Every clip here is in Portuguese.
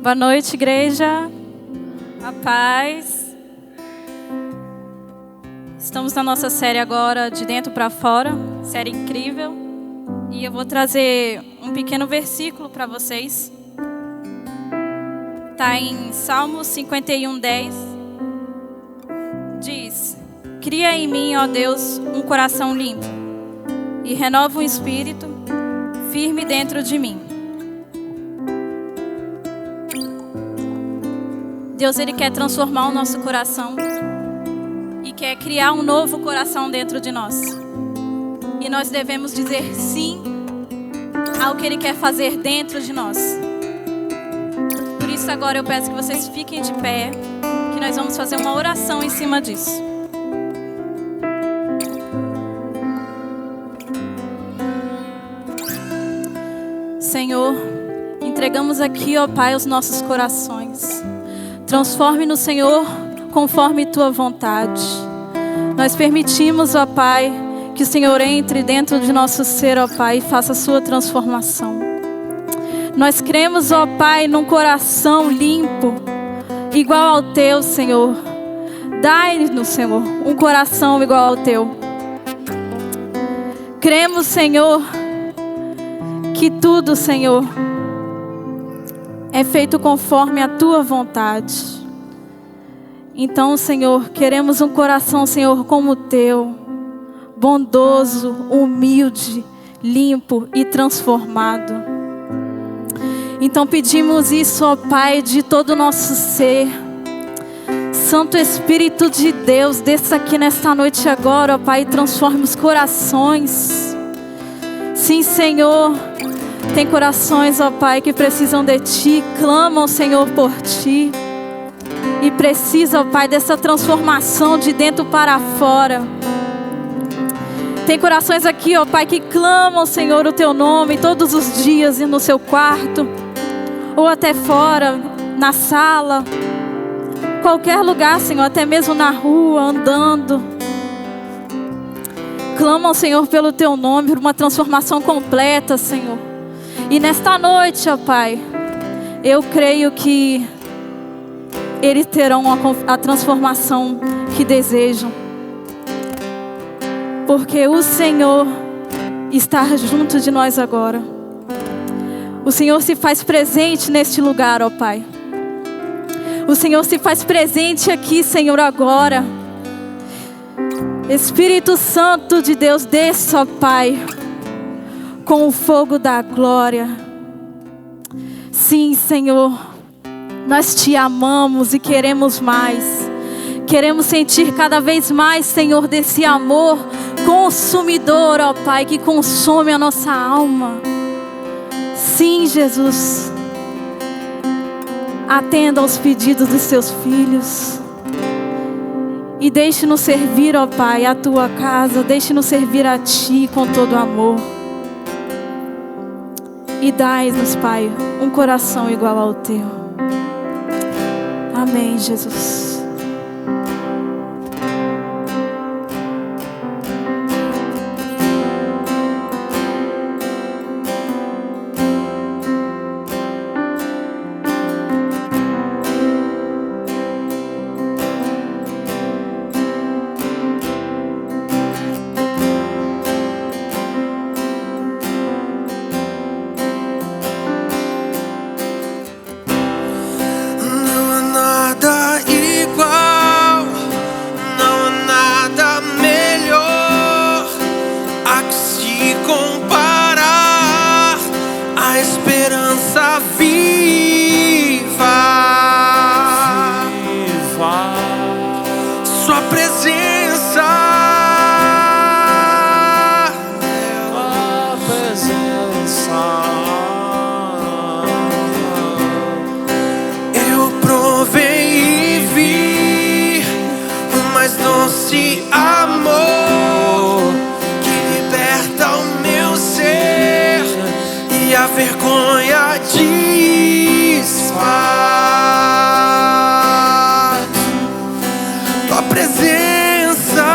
Boa noite, igreja. A paz. Estamos na nossa série agora, De Dentro para Fora. Série incrível. E eu vou trazer um pequeno versículo para vocês. Está em Salmos 51:10. Diz: Cria em mim, ó Deus, um coração limpo, e renova um espírito firme dentro de mim. Deus, Ele quer transformar o nosso coração e quer criar um novo coração dentro de nós. E nós devemos dizer sim ao que Ele quer fazer dentro de nós. Por isso agora eu peço que vocês fiquem de pé, que nós vamos fazer uma oração em cima disso. Senhor, entregamos aqui, ó Pai, os nossos corações. Transforme-nos, Senhor, conforme Tua vontade. Nós permitimos, ó Pai, que o Senhor entre dentro de nosso ser, ó Pai, e faça a Sua transformação. Nós cremos, ó Pai, num coração limpo, igual ao Teu, Senhor. Dai-nos, Senhor, um coração igual ao Teu. Cremos, Senhor, que tudo, Senhor, é feito conforme a Tua vontade. Então, Senhor, queremos um coração, Senhor, como o Teu, bondoso, humilde, limpo e transformado. Então pedimos isso, ó Pai, de todo o nosso ser. Santo Espírito de Deus, desça aqui nesta noite agora, ó Pai, e transforme os corações. Sim, Senhor. Tem corações, ó Pai, que precisam de Ti, clamam, Senhor, por Ti. E precisa, ó Pai, dessa transformação de dentro para fora. Tem corações aqui, ó Pai, que clamam, Senhor, o Teu nome todos os dias no seu quarto, ou até fora, na sala, qualquer lugar, Senhor, até mesmo na rua, andando. Clamam, Senhor, pelo Teu nome, por uma transformação completa, Senhor. E nesta noite, ó Pai, eu creio que eles terão a transformação que desejam. Porque o Senhor está junto de nós agora. O Senhor se faz presente neste lugar, ó Pai. O Senhor se faz presente aqui, Senhor, agora. Espírito Santo de Deus, desça, ó Pai, com o fogo da glória. Sim, Senhor, nós Te amamos e queremos mais. Queremos sentir cada vez mais, Senhor, desse amor consumidor, ó Pai, que consome a nossa alma. Sim, Jesus, atenda aos pedidos dos Seus filhos. E deixe-nos servir, ó Pai, a Tua casa. Deixe-nos servir a Ti com todo amor. E dai-nos, Pai, um coração igual ao Teu. Amém, Jesus. Vergonha desfaz. Tua presença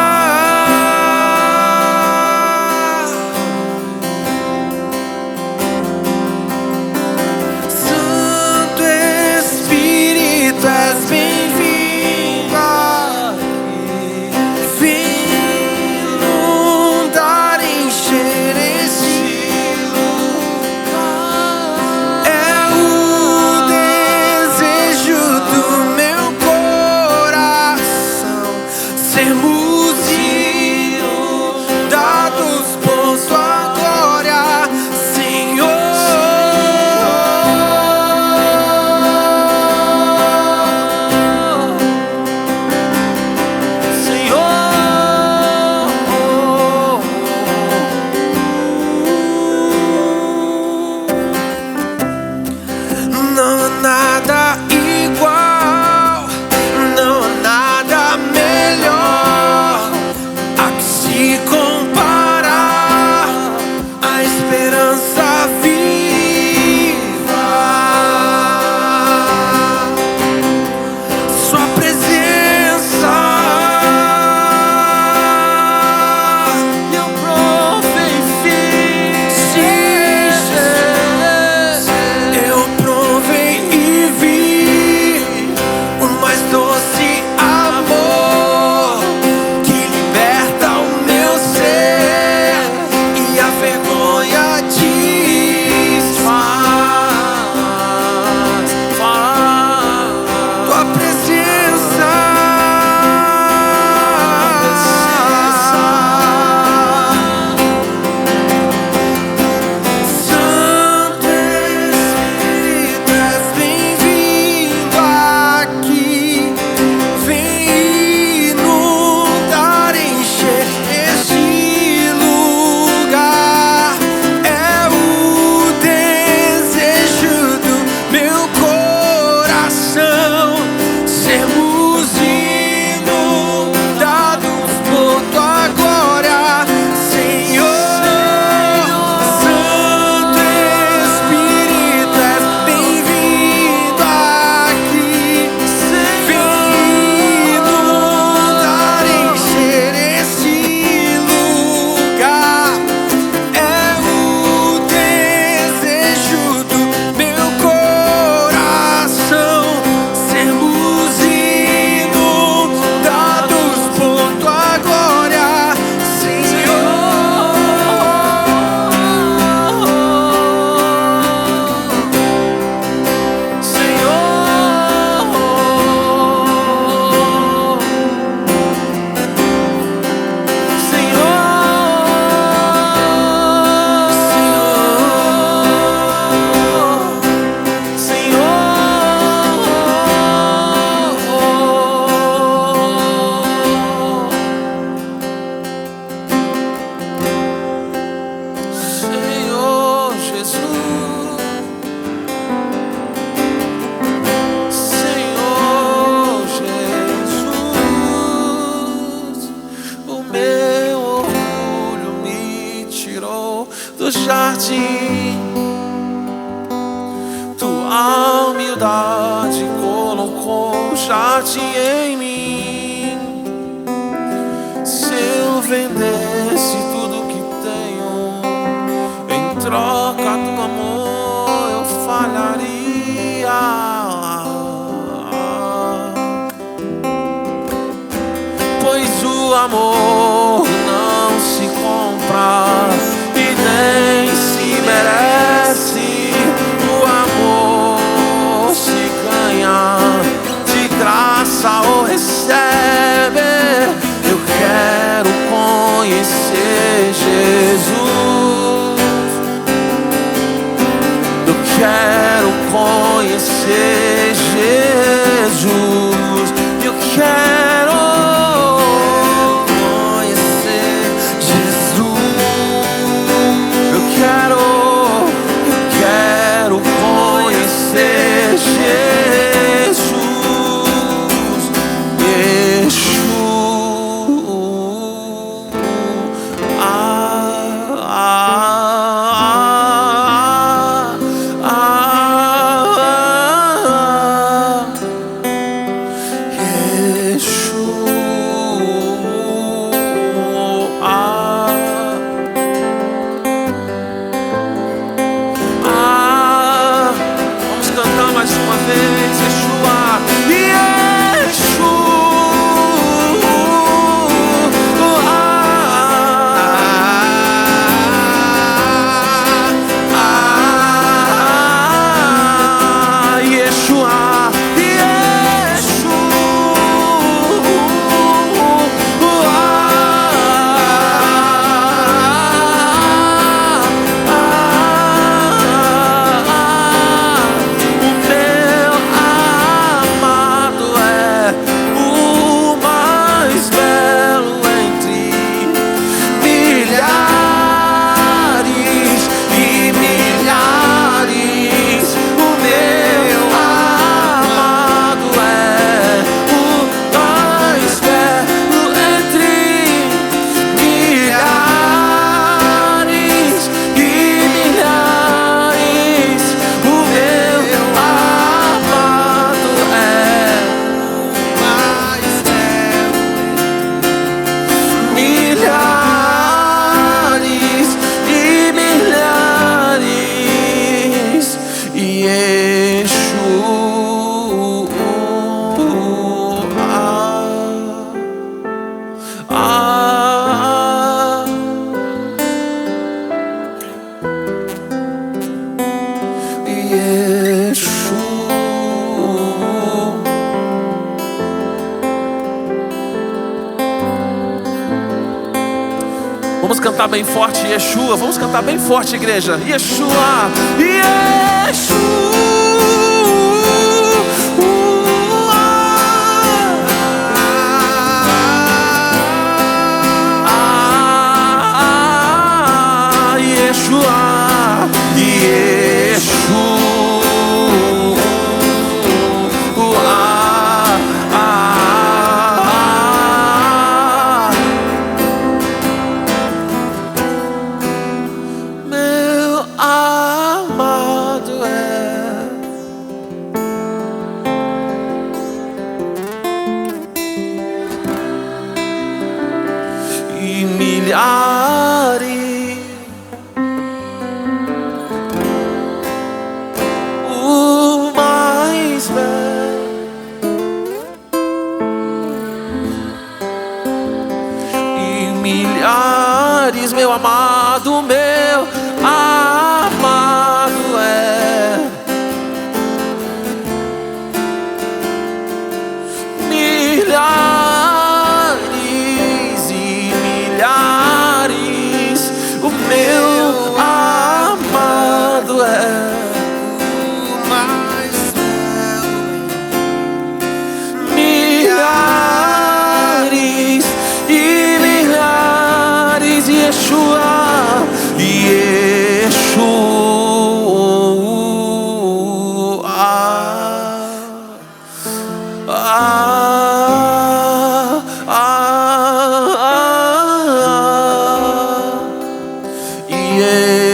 Santo humildade colocou jardim em mim. Se eu vendesse tudo que tenho em troca do amor, eu falharia. Pois o amor não se compra e nem se merece. O amor se ganha de graça ou recebe. Eu quero conhecer Jesus. Eu quero conhecer Jesus. Eu quero conhecer Jesus. Eu quero conhecer Jesus. Yeshua. Vamos cantar mais uma vez, Yeshua. Vamos cantar bem forte, Yeshua. Vamos cantar bem forte, igreja. Yeshua, Yeshua. Milhares, o mais velho, e milhares, meu amado, meu amado é. Milhares meu amado é o mais belo. Milhares e milhares, Yeshua, Yeshua.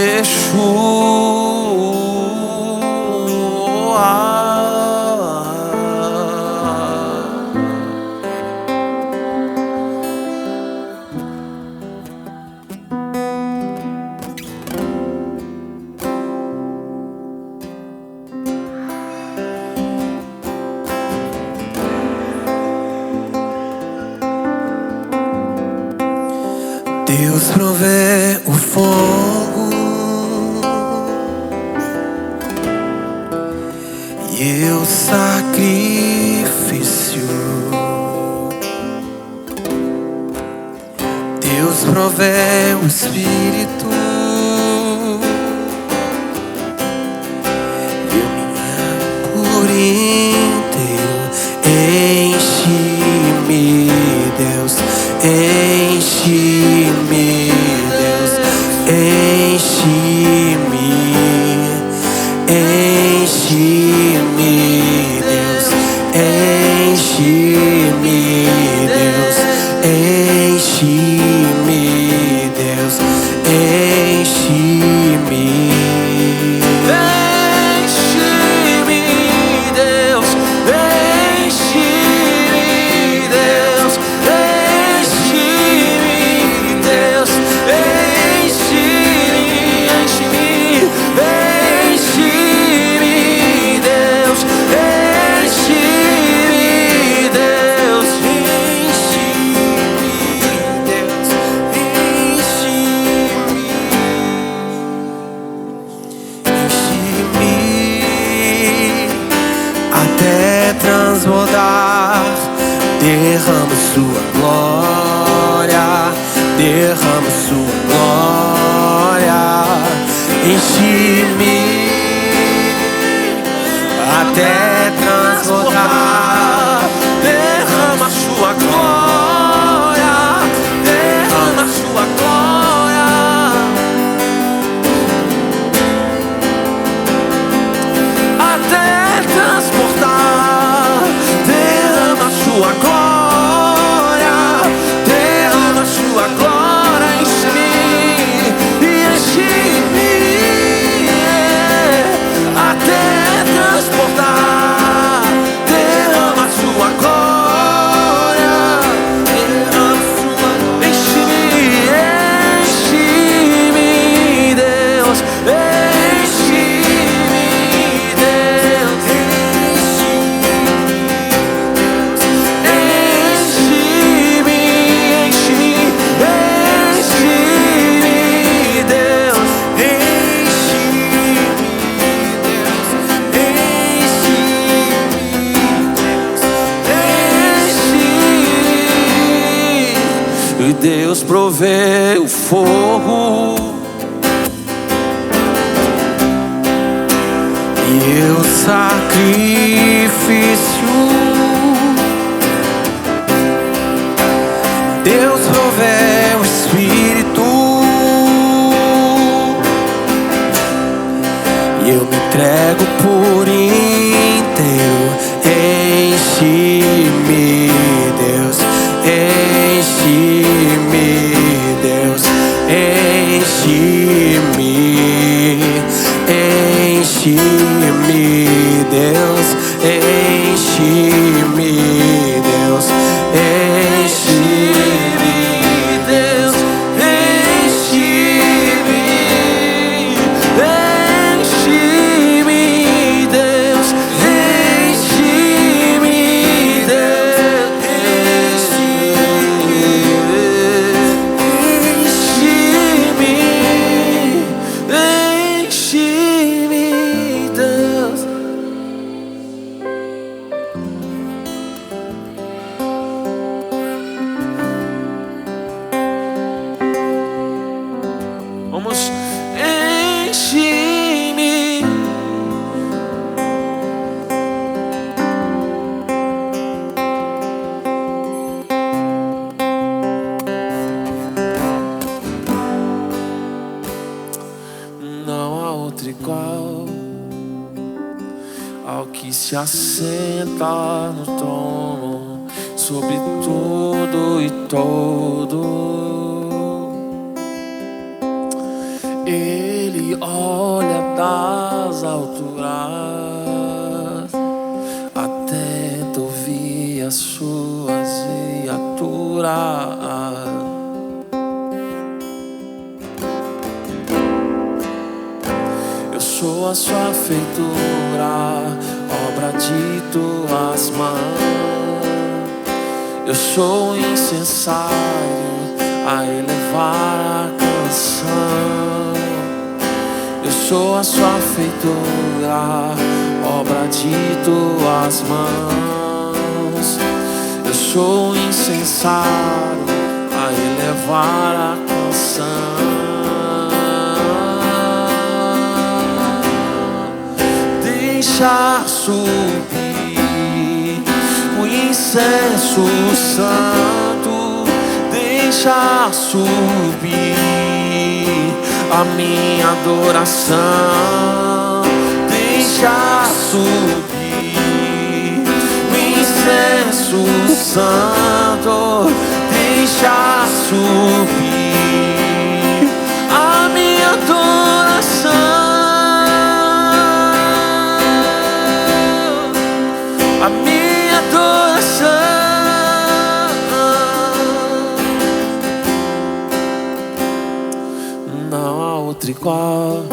Yeshua. Deus provê o fogo e o sacrifício. Deus provê o Espírito e minha por inteiro. Enche-me, Deus, enche-me, Deus, enche-me, enche-me, Deus, enche-me, Deus, enche-me, Deus, enche-me. Transbordar, derrama sua glória, derrama sua glória, enche-me até transbordar, derrama sua glória, derrama sua glória, até transportar. Sua glória, derrama sua glória, enche-me e enche-me até transportar. Derrama sua glória, derrama sua, enche-me, enche-me, Deus, enche-me, Deus, Deus provê o fogo e o sacrifício. Deus provê o Espírito e eu me entrego por inteiro. Enche-me, Deus, enche-me, Deus, enche-me, enche-me, Deus, enche-me, Deus, enche-me, Deus, enche-me, enche-me, Deus, enche-me, Deus, enche-me, Deus. Vamos, enche-me. Não há outro igual ao que se assenta no trono, sobre tudo e todo. Ele olha das alturas, atento ouvir as suas criaturas. Eu sou a sua feitura, obra de tuas mãos. Eu sou incensário a elevar elevar a canção. Eu sou a sua feitura, obra de tuas mãos. Eu sou um incensário a elevar a canção. Deixa subir o incenso santo, deixa subir a minha adoração, deixa subir o incenso santo, deixa subir a minha adoração. A minha adoração. Não há outro igual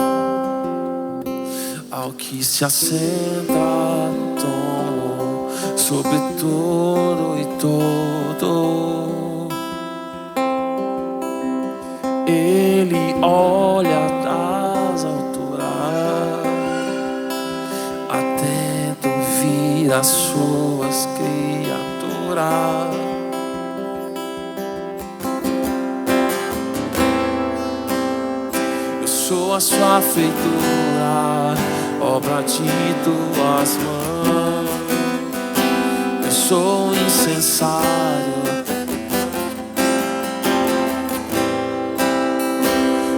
ao que se assenta no trono sobre tudo e todo. Ele olha das alturas atento ouvir as suas criaturas. Eu sou a sua feitura, obra de tuas mãos. Eu sou um incensário.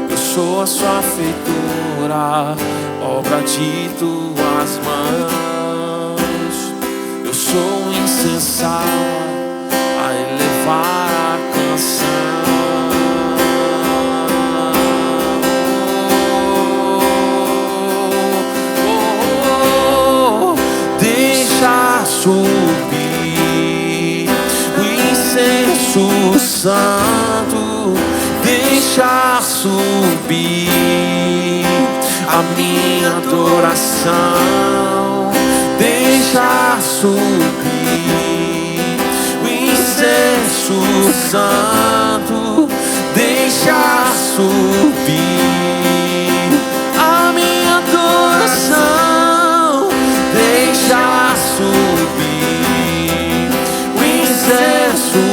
Eu sou a sua feitura, obra de tuas mãos. Eu sou um incensário a elevar a canção. Deixa subir o incenso santo, deixa subir a minha adoração, deixa subir o incenso santo, deixa subir a minha adoração, deixa subir o incenso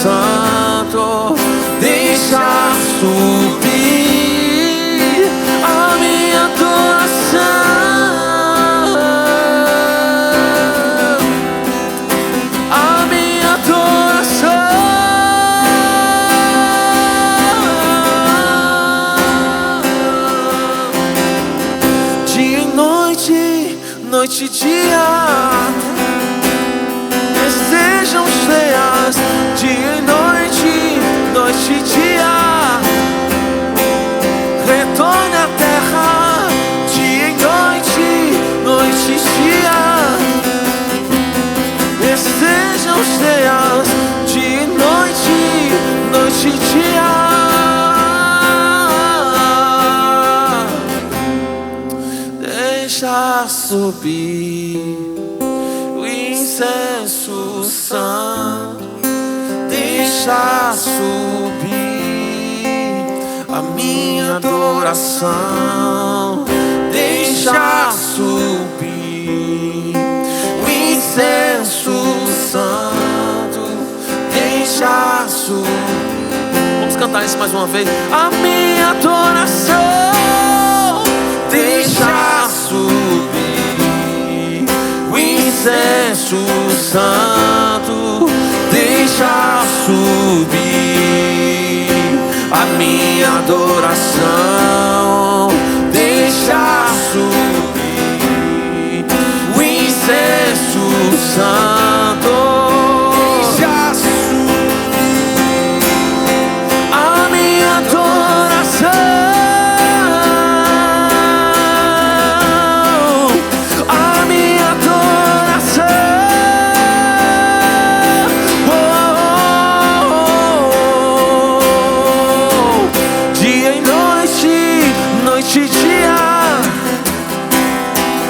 santo, deixa subir a minha adoração, a minha adoração. Dia e noite, noite e dia estejam cheias, dia e noite, noite e dia. Retorne à terra, dia e noite, noite e dia. Estejam cheias, dia e noite, noite e dia. Deixa subir o incenso santo, deixa subir a minha adoração, deixa subir o incenso santo, deixa subir. Vamos cantar isso mais uma vez. A minha adoração, deixa subir o incenso santo, deixa subir a minha adoração, deixa subir o incenso santo, deixa subir a minha adoração.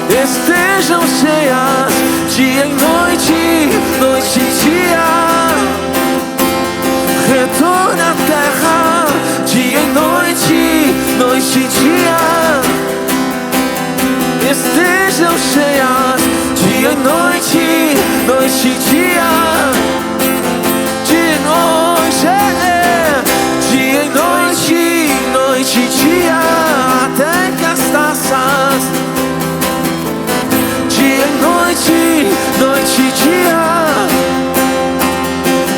Estejam cheias, dia e noite, noite, noite e dia. Dia e noite, dia e noite, noite e dia, até que as taças. Dia e noite, noite e dia,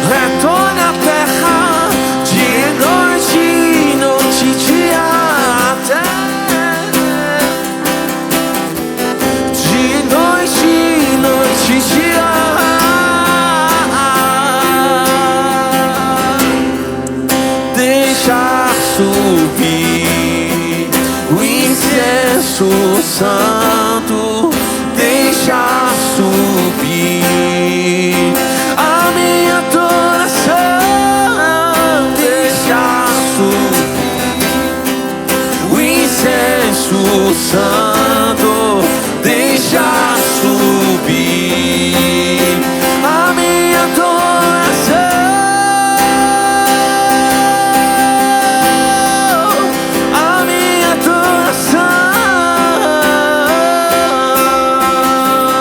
retorne à terra. Dia e noite, noite e dia, até. Dia e noite, noite e dia. Deixa subir o incenso santo. Deixa subir a minha adoração. Deixa subir o incenso santo. Deixa subir a minha adoração. A minha adoração. A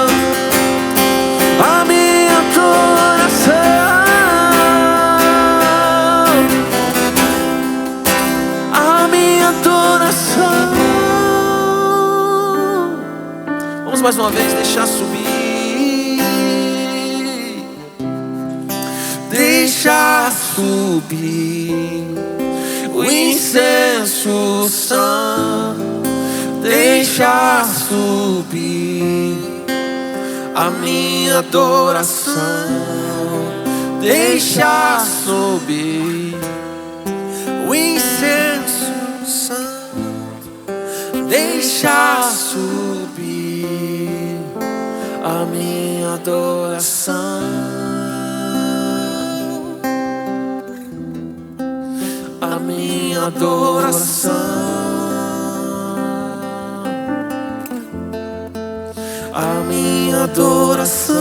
minha adoração. A minha adoração. Vamos mais uma vez deixar subir. Deixa subir o incenso santo. Deixa subir a minha adoração. Deixa subir o incenso santo. Deixa subir a minha adoração. A minha adoração. A minha adoração.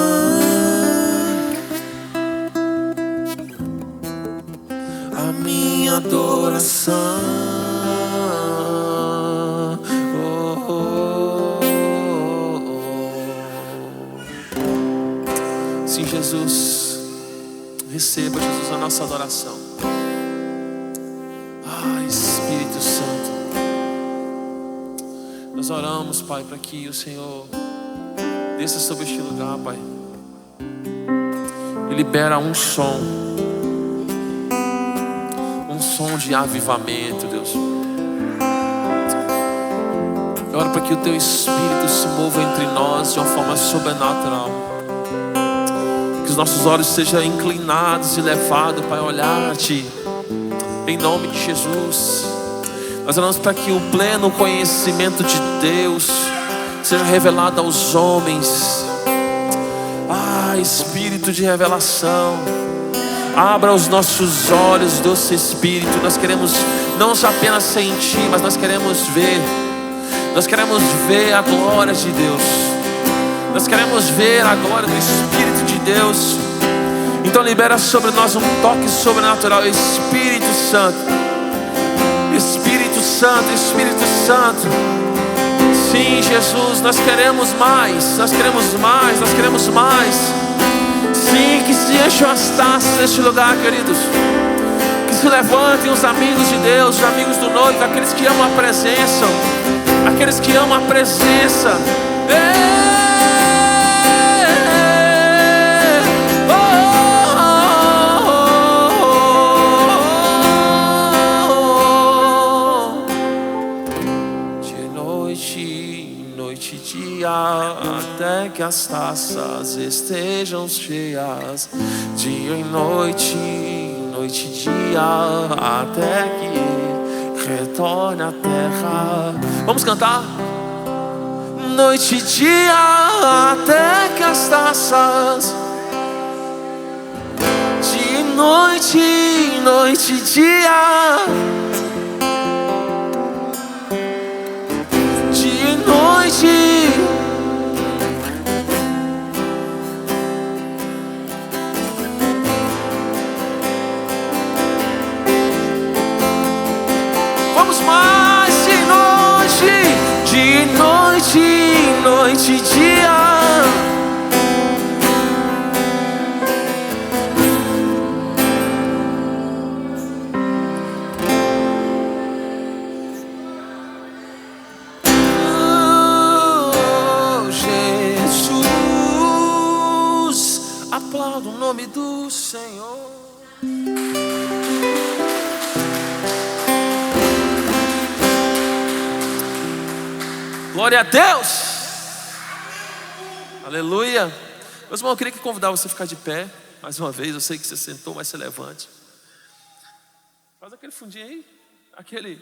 A minha adoração. Oh, oh, oh. Sim, Jesus, receba, Jesus, a nossa adoração. Espírito Santo, nós oramos, Pai, para que o Senhor desça sobre este lugar, Pai, e libera um som de avivamento, Deus. Eu oro para que o Teu Espírito se mova entre nós de uma forma sobrenatural, que os nossos olhos sejam inclinados e levados, Pai, a olhar-Te. Em nome de Jesus, nós oramos para que o pleno conhecimento de Deus seja revelado aos homens. Espírito de revelação, abra os nossos olhos, doce Espírito. Nós queremos não apenas sentir, mas nós queremos ver. Nós queremos ver a glória de Deus. Nós queremos ver a glória do Espírito de Deus. Então libera sobre nós um toque sobrenatural. Espírito Santo, Espírito Santo, Espírito Santo. Sim, Jesus, nós queremos mais. Nós queremos mais, nós queremos mais. Sim, que se encham as taças neste lugar, queridos. Que se levantem os amigos de Deus, os amigos do noivo, aqueles que amam a presença. Aqueles que amam a presença. Até que as taças estejam cheias, dia e noite, noite e dia, até que retorne à terra. Vamos cantar? Noite e dia, até que as taças. Dia e noite, noite e dia. Dia e noite. Dia e noite, noite e dia. aplauda o nome do Senhor. Glória a Deus. Aleluia. Meus irmãos, eu queria convidar você a ficar de pé mais uma vez. Eu sei que você sentou, mas se levante. Faz aquele fundinho aí, aquele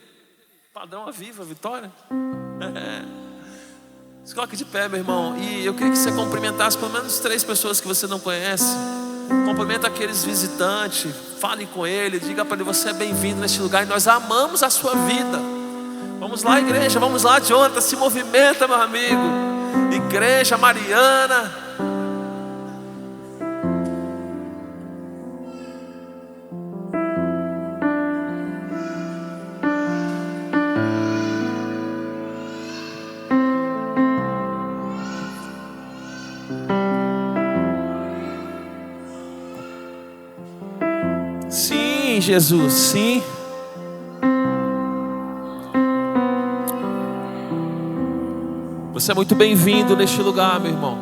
padrão Aviva, Vitória. Se coloque de pé, meu irmão. E eu queria que você cumprimentasse pelo menos 3 pessoas que você não conhece. Cumprimenta aqueles visitantes. Fale com ele, diga para ele: você é bem-vindo neste lugar e nós amamos a sua vida. Vamos lá, igreja, vamos lá, Jonathan, se movimenta, meu amigo. Igreja Mariana. Sim, Jesus, sim. Você é muito bem-vindo neste lugar, meu irmão.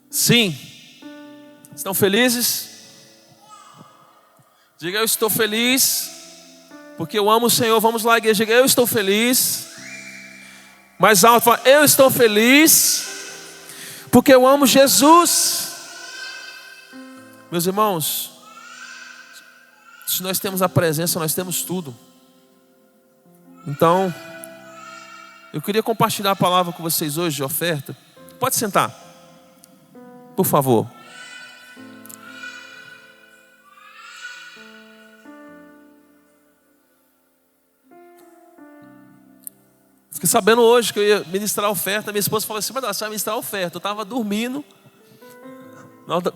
Sim. Estão felizes? Diga: eu estou feliz, porque eu amo o Senhor. Vamos lá, igreja. Diga: eu estou feliz. Mais alto, fala: eu estou feliz, porque eu amo Jesus. Meus irmãos, se nós temos a presença, nós temos tudo. Então, eu queria compartilhar a palavra com vocês hoje de oferta. Pode sentar, por favor. Fiquei sabendo hoje que eu ia ministrar a oferta. Minha esposa falou assim: mas você vai ministrar a oferta. Eu estava dormindo.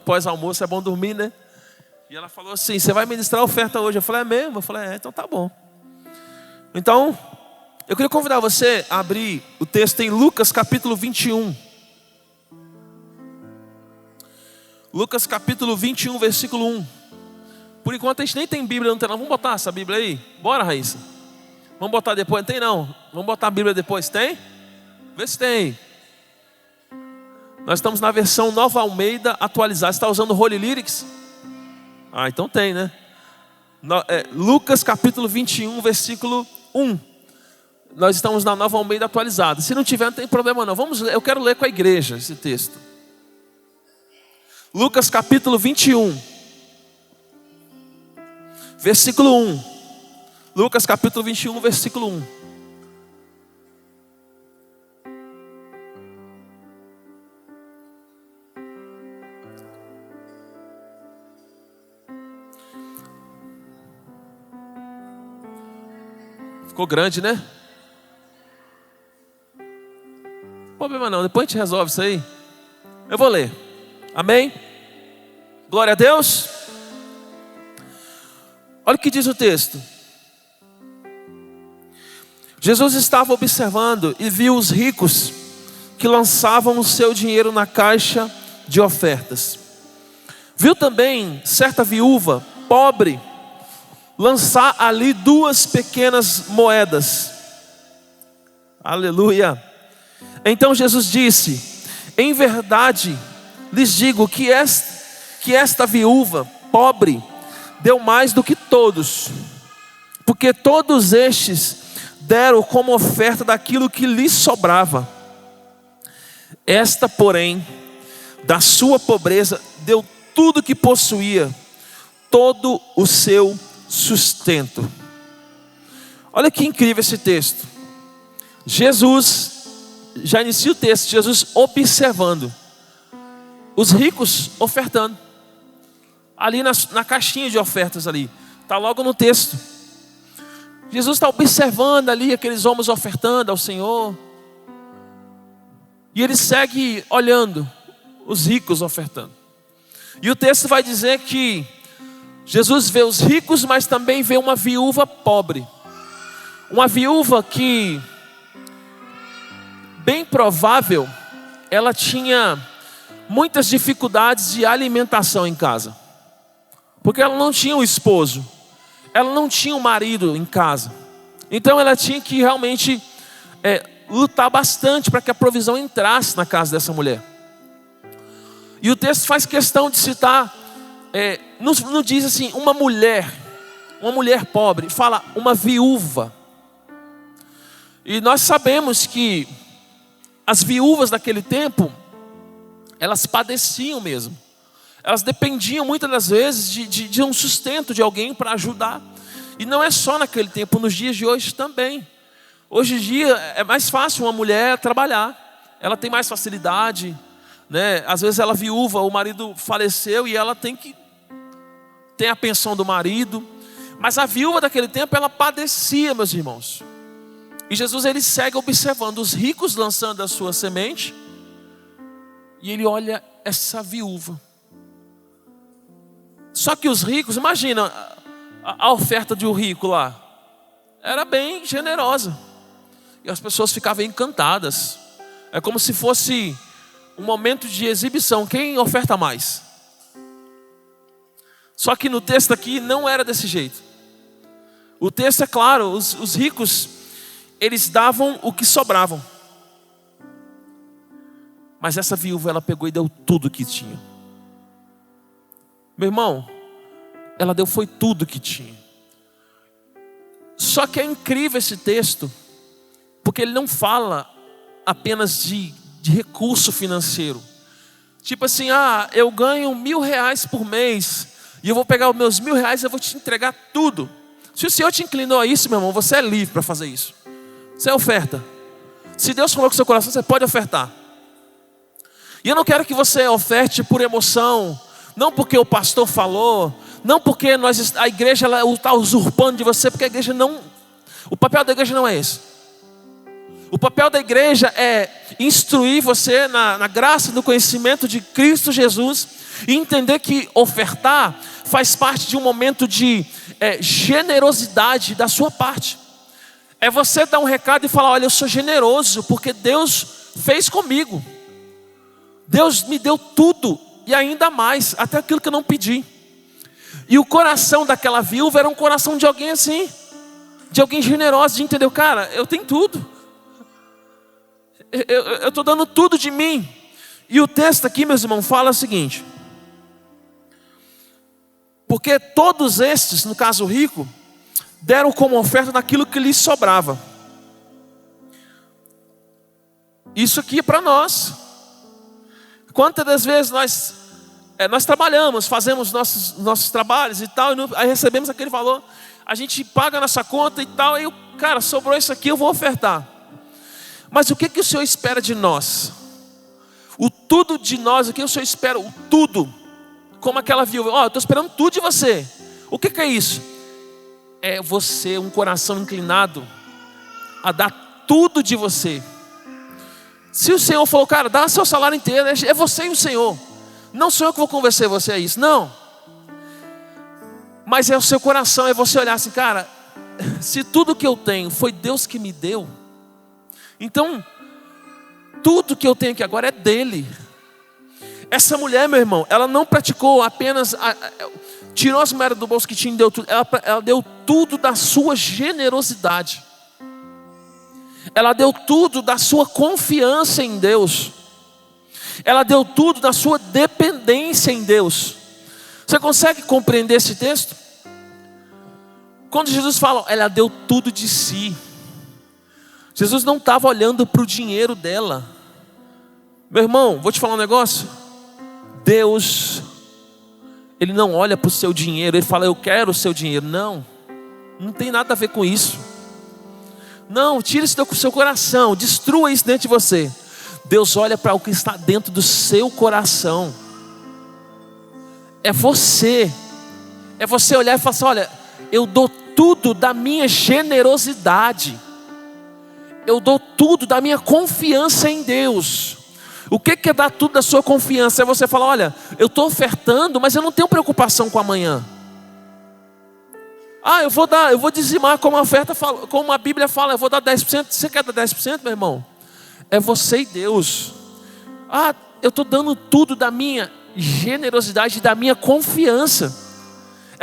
Pós-almoço é bom dormir, né? E ela falou assim: você vai ministrar a oferta hoje? Eu falei: é mesmo? Eu falei: é, então tá bom. Então, eu queria convidar você a abrir o texto em Lucas capítulo 21. Lucas capítulo 21, versículo 1. Por enquanto a gente nem tem Bíblia, não tem não. Vamos botar essa Bíblia aí? Bora, Raíssa. Vamos botar depois? Não tem não. Vamos botar a Bíblia depois? Tem? Vê se tem. Nós estamos na versão Nova Almeida atualizada. Você está usando o Holy Lyrics? Ah, então tem, né? Lucas capítulo 21, versículo 1. Nós estamos na Nova Almeida atualizada. Se não tiver, não tem problema não. Vamos ler. Eu quero ler com a igreja esse texto. Lucas capítulo 21, versículo 1. Lucas capítulo 21, versículo 1. Ficou grande, né? Não problema não, depois a gente resolve isso aí. Eu vou ler. Amém? Glória a Deus. Olha o que diz o texto. Jesus estava observando e viu os ricos que lançavam o seu dinheiro na caixa de ofertas. Viu também certa viúva, pobre, lançar ali 2 pequenas moedas. Aleluia. Então Jesus disse: em verdade lhes digo que esta viúva pobre deu mais do que todos, porque todos estes deram como oferta daquilo que lhes sobrava. Esta, porém, da sua pobreza, deu tudo o que possuía, todo o seu sustento. Olha que incrível esse texto. Jesus, já inicia o texto, Jesus observando os ricos ofertando. Ali na caixinha de ofertas ali, está logo no texto. Jesus está observando ali aqueles homens ofertando ao Senhor. E ele segue olhando os ricos ofertando. E o texto vai dizer que Jesus vê os ricos, mas também vê uma viúva pobre. Uma viúva que, bem provável, ela tinha muitas dificuldades de alimentação em casa. Porque ela não tinha um esposo, ela não tinha um marido em casa. Então ela tinha que realmente lutar bastante para que a provisão entrasse na casa dessa mulher. E o texto faz questão de citar, não diz assim, uma mulher pobre, fala uma viúva. E nós sabemos que as viúvas daquele tempo, elas padeciam mesmo. Elas dependiam muitas das vezes de um sustento de alguém para ajudar. E não é só naquele tempo, nos dias de hoje também. Hoje em dia é mais fácil uma mulher trabalhar. Ela tem mais facilidade, né? Às vezes ela é viúva, o marido faleceu e ela tem a pensão do marido. Mas a viúva daquele tempo, ela padecia, meus irmãos. E Jesus, ele segue observando os ricos lançando a sua semente. E ele olha essa viúva. Só que os ricos, imagina a oferta de um rico lá. Era bem generosa. E as pessoas ficavam encantadas. É como se fosse um momento de exibição. Quem oferta mais? Só que no texto aqui não era desse jeito. O texto é claro, os ricos, eles davam o que sobravam. Mas essa viúva, ela pegou e deu tudo que tinha. Meu irmão, ela foi tudo que tinha. Só que é incrível esse texto, porque ele não fala apenas de recurso financeiro. Tipo assim, eu ganho R$1.000 por mês, e eu vou pegar os meus R$1.000 e eu vou te entregar tudo. Se o Senhor te inclinou a isso, meu irmão, você é livre para fazer isso. Você é oferta. Se Deus falou com o seu coração, você pode ofertar. E eu não quero que você oferte por emoção, não porque o pastor falou, não porque a igreja está usurpando de você, porque a igreja não, o papel da igreja não é esse. O papel da igreja é instruir você na graça e no conhecimento de Cristo Jesus e entender que ofertar faz parte de um momento de generosidade da sua parte. É você dar um recado e falar: olha, eu sou generoso porque Deus fez comigo. Deus me deu tudo e ainda mais, até aquilo que eu não pedi. E o coração daquela viúva era um coração de alguém assim, de alguém generoso, de entender, cara, eu tenho tudo. Eu estou dando tudo de mim. E o texto aqui, meus irmãos, fala o seguinte: porque todos estes, no caso rico, deram como oferta daquilo que lhes sobrava. Isso aqui é para nós. Quantas das vezes nós trabalhamos, fazemos nossos trabalhos e tal, aí recebemos aquele valor, a gente paga a nossa conta e tal, aí cara, sobrou isso aqui, eu vou ofertar. Mas o que o Senhor espera de nós? O tudo de nós, o que o Senhor espera? O tudo. Como aquela viúva, eu estou esperando tudo de você. O que é isso? É você, um coração inclinado a dar tudo de você. Se o Senhor falou, cara, dá seu salário inteiro, é você e o Senhor. Não sou eu que vou convencer você a isso, não. Mas é o seu coração, é você olhar assim, cara, se tudo que eu tenho foi Deus que me deu, então tudo que eu tenho aqui agora é dele. Essa mulher, meu irmão, ela não praticou apenas, tirou as moedas do bolso que tinha e deu tudo. Ela deu tudo da sua generosidade. Ela deu tudo da sua confiança em Deus. Ela deu tudo da sua dependência em Deus. Você consegue compreender esse texto? Quando Jesus fala, ela deu tudo de si. Jesus não estava olhando para o dinheiro dela. Meu irmão, vou te falar um negócio. Deus, Ele não olha para o seu dinheiro, Ele fala, eu quero o seu dinheiro. Não tem nada a ver com isso. Não, tira isso do seu coração, destrua isso dentro de você. Deus olha para o que está dentro do seu coração. É você olhar e falar assim, olha, eu dou tudo da minha generosidade. Eu dou tudo da minha confiança em Deus. O que é dar tudo da sua confiança? É você falar, olha, eu estou ofertando, mas eu não tenho preocupação com amanhã. Eu vou dizimar como a oferta fala, como a Bíblia fala, eu vou dar 10%. Você quer dar 10%, meu irmão? É você e Deus. Eu estou dando tudo da minha generosidade, da minha confiança.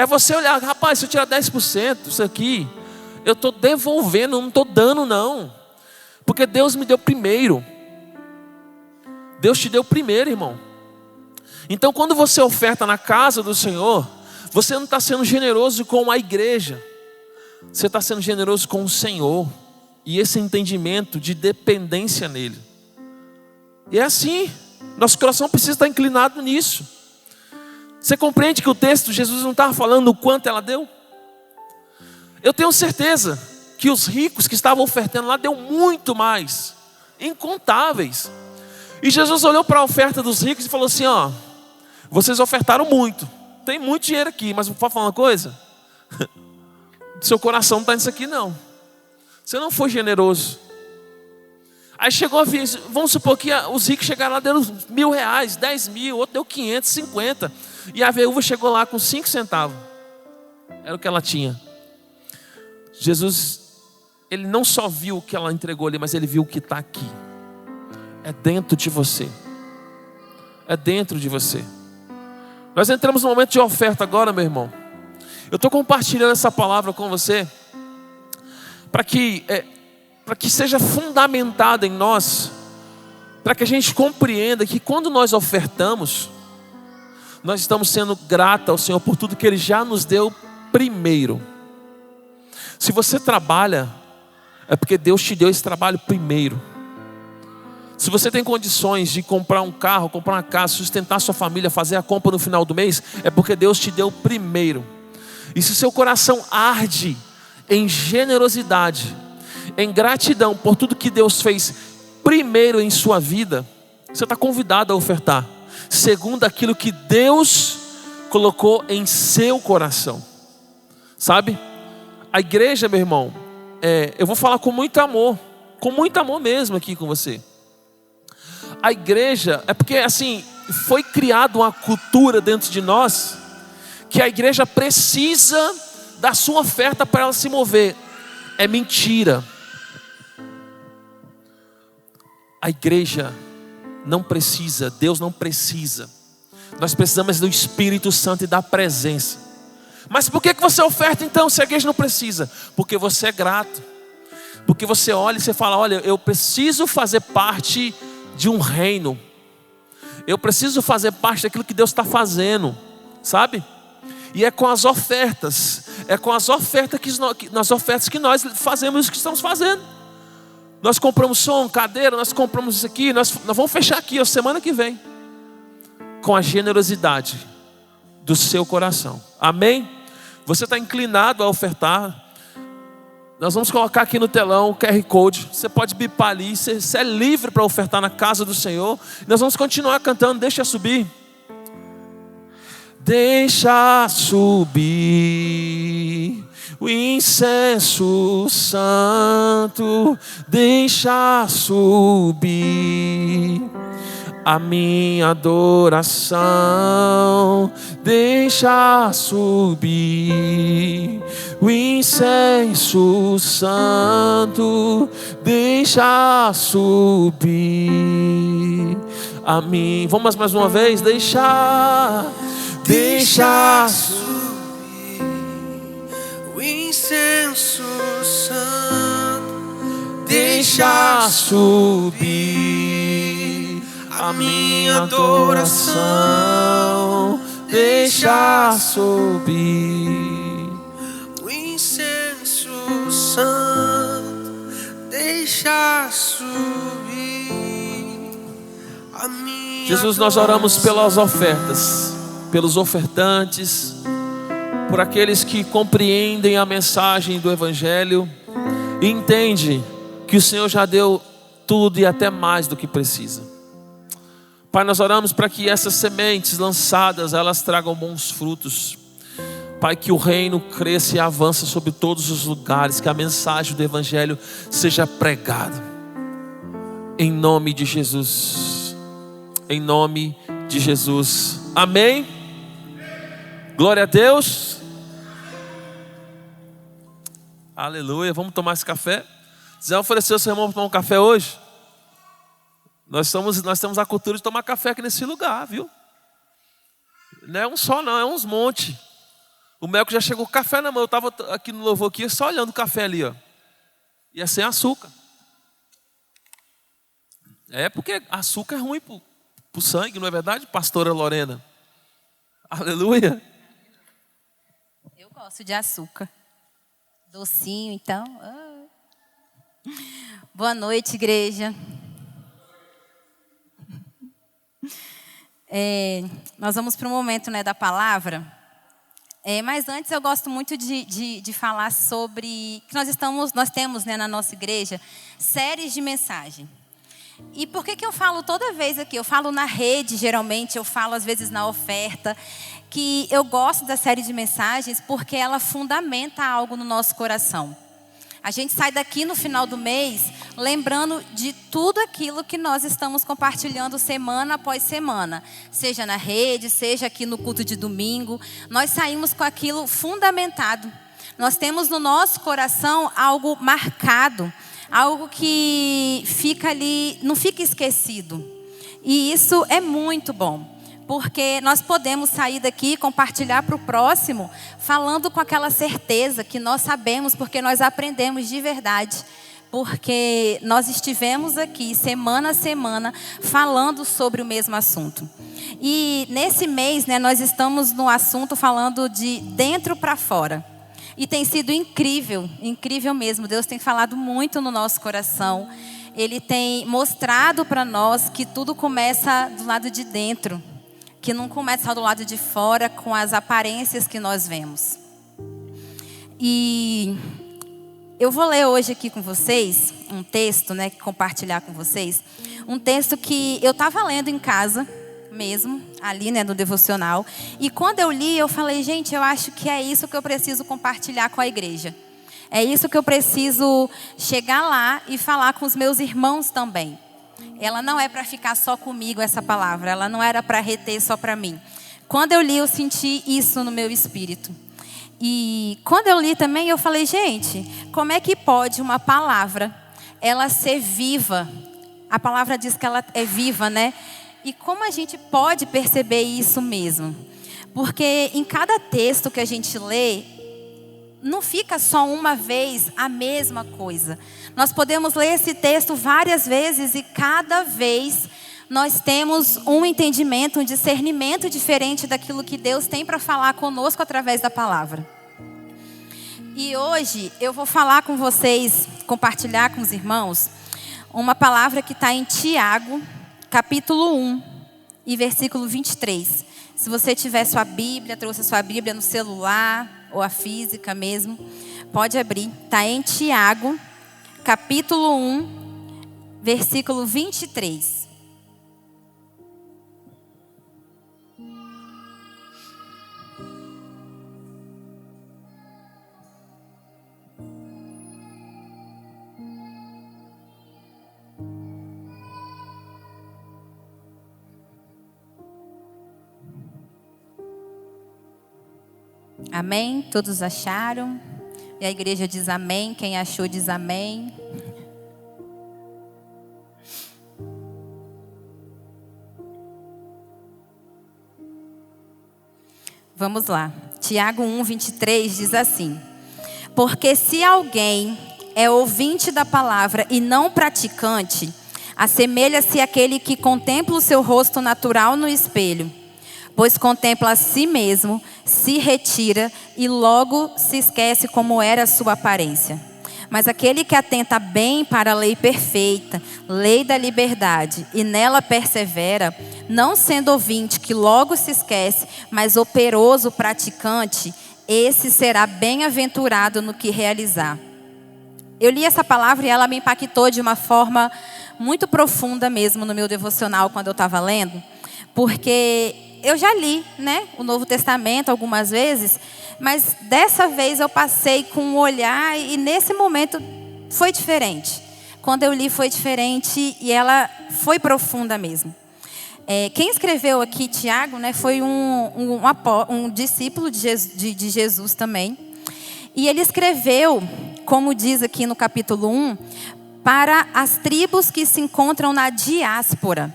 É você olhar, rapaz, se eu tirar 10% disso aqui, eu estou devolvendo, não estou dando não. Porque Deus me deu primeiro. Deus te deu primeiro, irmão. Então quando você oferta na casa do Senhor, você não está sendo generoso com a igreja. Você está sendo generoso com o Senhor. E esse entendimento de dependência nele. E é assim. Nosso coração precisa estar inclinado nisso. Você compreende que o texto, Jesus não estava falando o quanto ela deu? Eu tenho certeza que os ricos que estavam ofertando lá deu muito mais. Incontáveis. E Jesus olhou para a oferta dos ricos e falou assim, ó, vocês ofertaram muito. Tem muito dinheiro aqui, mas vou falar uma coisa. Seu coração não está nisso aqui não. Você não foi generoso. Aí chegou a vez, vamos supor que os ricos chegaram lá, deram R$1.000, 10 mil, outro deu 550. E a viúva chegou lá com 5 centavos. Era o que ela tinha. Jesus, ele não só viu o que ela entregou ali, mas ele viu o que está aqui. É dentro de você. É dentro de você. Nós entramos no momento de oferta agora, meu irmão. Eu estou compartilhando essa palavra com você para que seja fundamentada em nós, para que a gente compreenda que quando nós ofertamos, nós estamos sendo gratos ao Senhor por tudo que Ele já nos deu primeiro. Se você trabalha, é porque Deus te deu esse trabalho primeiro. Se você tem condições de comprar um carro, comprar uma casa, sustentar sua família, fazer a compra no final do mês, é porque Deus te deu primeiro. E se seu coração arde em generosidade, em gratidão por tudo que Deus fez primeiro em sua vida, você está convidado a ofertar, segundo aquilo que Deus colocou em seu coração. Sabe? A igreja, meu irmão, eu vou falar com muito amor mesmo aqui com você. A igreja, é porque assim, foi criada uma cultura dentro de nós, que a igreja precisa da sua oferta para ela se mover. É mentira. A igreja não precisa, Deus não precisa. Nós precisamos do Espírito Santo e da presença. Mas por que você oferta então, se a igreja não precisa? Porque você é grato. Porque você olha e você fala, olha, eu preciso fazer parte de um reino. Eu preciso fazer parte daquilo que Deus está fazendo, sabe? E é com as ofertas, nas ofertas que nós fazemos isso que estamos fazendo. Nós compramos som, cadeira, nós compramos isso aqui, nós vamos fechar aqui a semana que vem, com a generosidade do seu coração. Amém? Você está inclinado a ofertar? Nós vamos colocar aqui no telão o QR Code. Você pode bipar ali. Você é livre para ofertar na casa do Senhor. Nós vamos continuar cantando. Deixa subir. Deixa subir o incenso santo. Deixa subir a minha adoração. Deixa subir o incenso santo. Deixa subir a mim. Vamos mais uma vez. Deixa subir o incenso santo. Deixa subir a minha adoração. Deixa subir o incenso santo. Deixa subir a minha Jesus, nós oramos pelas ofertas, pelos ofertantes, por aqueles que compreendem a mensagem do Evangelho e entendem que o Senhor já deu tudo e até mais do que precisa. Pai, nós oramos para que essas sementes lançadas, elas tragam bons frutos. Pai, que o reino cresça e avance sobre todos os lugares, que a mensagem do Evangelho seja pregada. Em nome de Jesus. Em nome de Jesus. Amém? Glória a Deus. Aleluia. Vamos tomar esse café? Zé ofereceu ao seu irmão para tomar um café hoje? Nós temos a cultura de tomar café aqui nesse lugar, viu? Não é um só não, é uns monte. O Melco já chegou com café na mão. Eu estava aqui no louvor aqui, só olhando o café ali, ó. E é sem açúcar. É porque açúcar é ruim para o sangue, não é verdade, pastora Lorena? Aleluia. Eu gosto de açúcar. Docinho, então. Boa noite, igreja. Nós vamos para o momento, né, da palavra. Mas antes eu gosto muito de falar sobre que nós temos, né, na nossa igreja séries de mensagem. E por que eu falo toda vez aqui? Eu falo na rede, geralmente, eu falo às vezes na oferta, que eu gosto da série de mensagens porque ela fundamenta algo no nosso coração. A gente sai daqui no final do mês lembrando de tudo aquilo que nós estamos compartilhando semana após semana. Seja na rede, seja aqui no culto de domingo. Nós saímos com aquilo fundamentado. Nós temos no nosso coração algo marcado. Algo que fica ali, não fica esquecido. E isso é muito bom. Porque nós podemos sair daqui e compartilhar para o próximo, falando com aquela certeza que nós sabemos, porque nós aprendemos de verdade. Porque nós estivemos aqui, semana a semana, falando sobre o mesmo assunto. E nesse mês, né, nós estamos no assunto falando de dentro para fora. E tem sido incrível, incrível mesmo. Deus tem falado muito no nosso coração. Ele tem mostrado para nós que tudo começa do lado de dentro. Que não começa só do lado de fora com as aparências que nós vemos. E eu vou ler hoje aqui com vocês um texto, né, compartilhar com vocês. Um texto que eu estava lendo em casa mesmo, ali, né, no devocional. E quando eu li, eu falei, gente, eu acho que é isso que eu preciso compartilhar com a igreja. É isso que eu preciso chegar lá e falar com os meus irmãos também. Ela não é para ficar só comigo, essa palavra. Ela não era para reter só para mim. Quando eu li, eu senti isso no meu espírito. E quando eu li também, eu falei, gente, como é que pode uma palavra, ela ser viva? A palavra diz que ela é viva, né? E como a gente pode perceber isso mesmo? Porque em cada texto que a gente lê, não fica só uma vez a mesma coisa. Nós podemos ler esse texto várias vezes e cada vez nós temos um entendimento, um discernimento diferente daquilo que Deus tem para falar conosco através da palavra. E hoje eu vou falar com vocês, compartilhar com os irmãos, uma palavra que está em Tiago, capítulo 1 e versículo 23. Se você tiver sua Bíblia, trouxe a sua Bíblia no celular ou a física mesmo, pode abrir. Está em Tiago, capítulo 1, versículo 23. Amém? Todos acharam? E a igreja diz amém. Quem achou diz amém. Vamos lá. Tiago 1, 23 diz assim: porque se alguém é ouvinte da palavra e não praticante, assemelha-se àquele que contempla o seu rosto natural no espelho. Pois contempla a si mesmo, se retira e logo se esquece como era a sua aparência. Mas aquele que atenta bem para a lei perfeita, lei da liberdade, e nela persevera, não sendo ouvinte que logo se esquece, mas operoso praticante, esse será bem-aventurado no que realizar. Eu li essa palavra e ela me impactou de uma forma muito profunda mesmo no meu devocional quando eu estava lendo, porque eu já li, né, o Novo Testamento algumas vezes, mas dessa vez eu passei com um olhar e nesse momento foi diferente. Quando eu li foi diferente e ela foi profunda mesmo. Quem escreveu aqui, Tiago, né, foi um discípulo de Jesus também. E ele escreveu, como diz aqui no capítulo 1, para as tribos que se encontram na diáspora.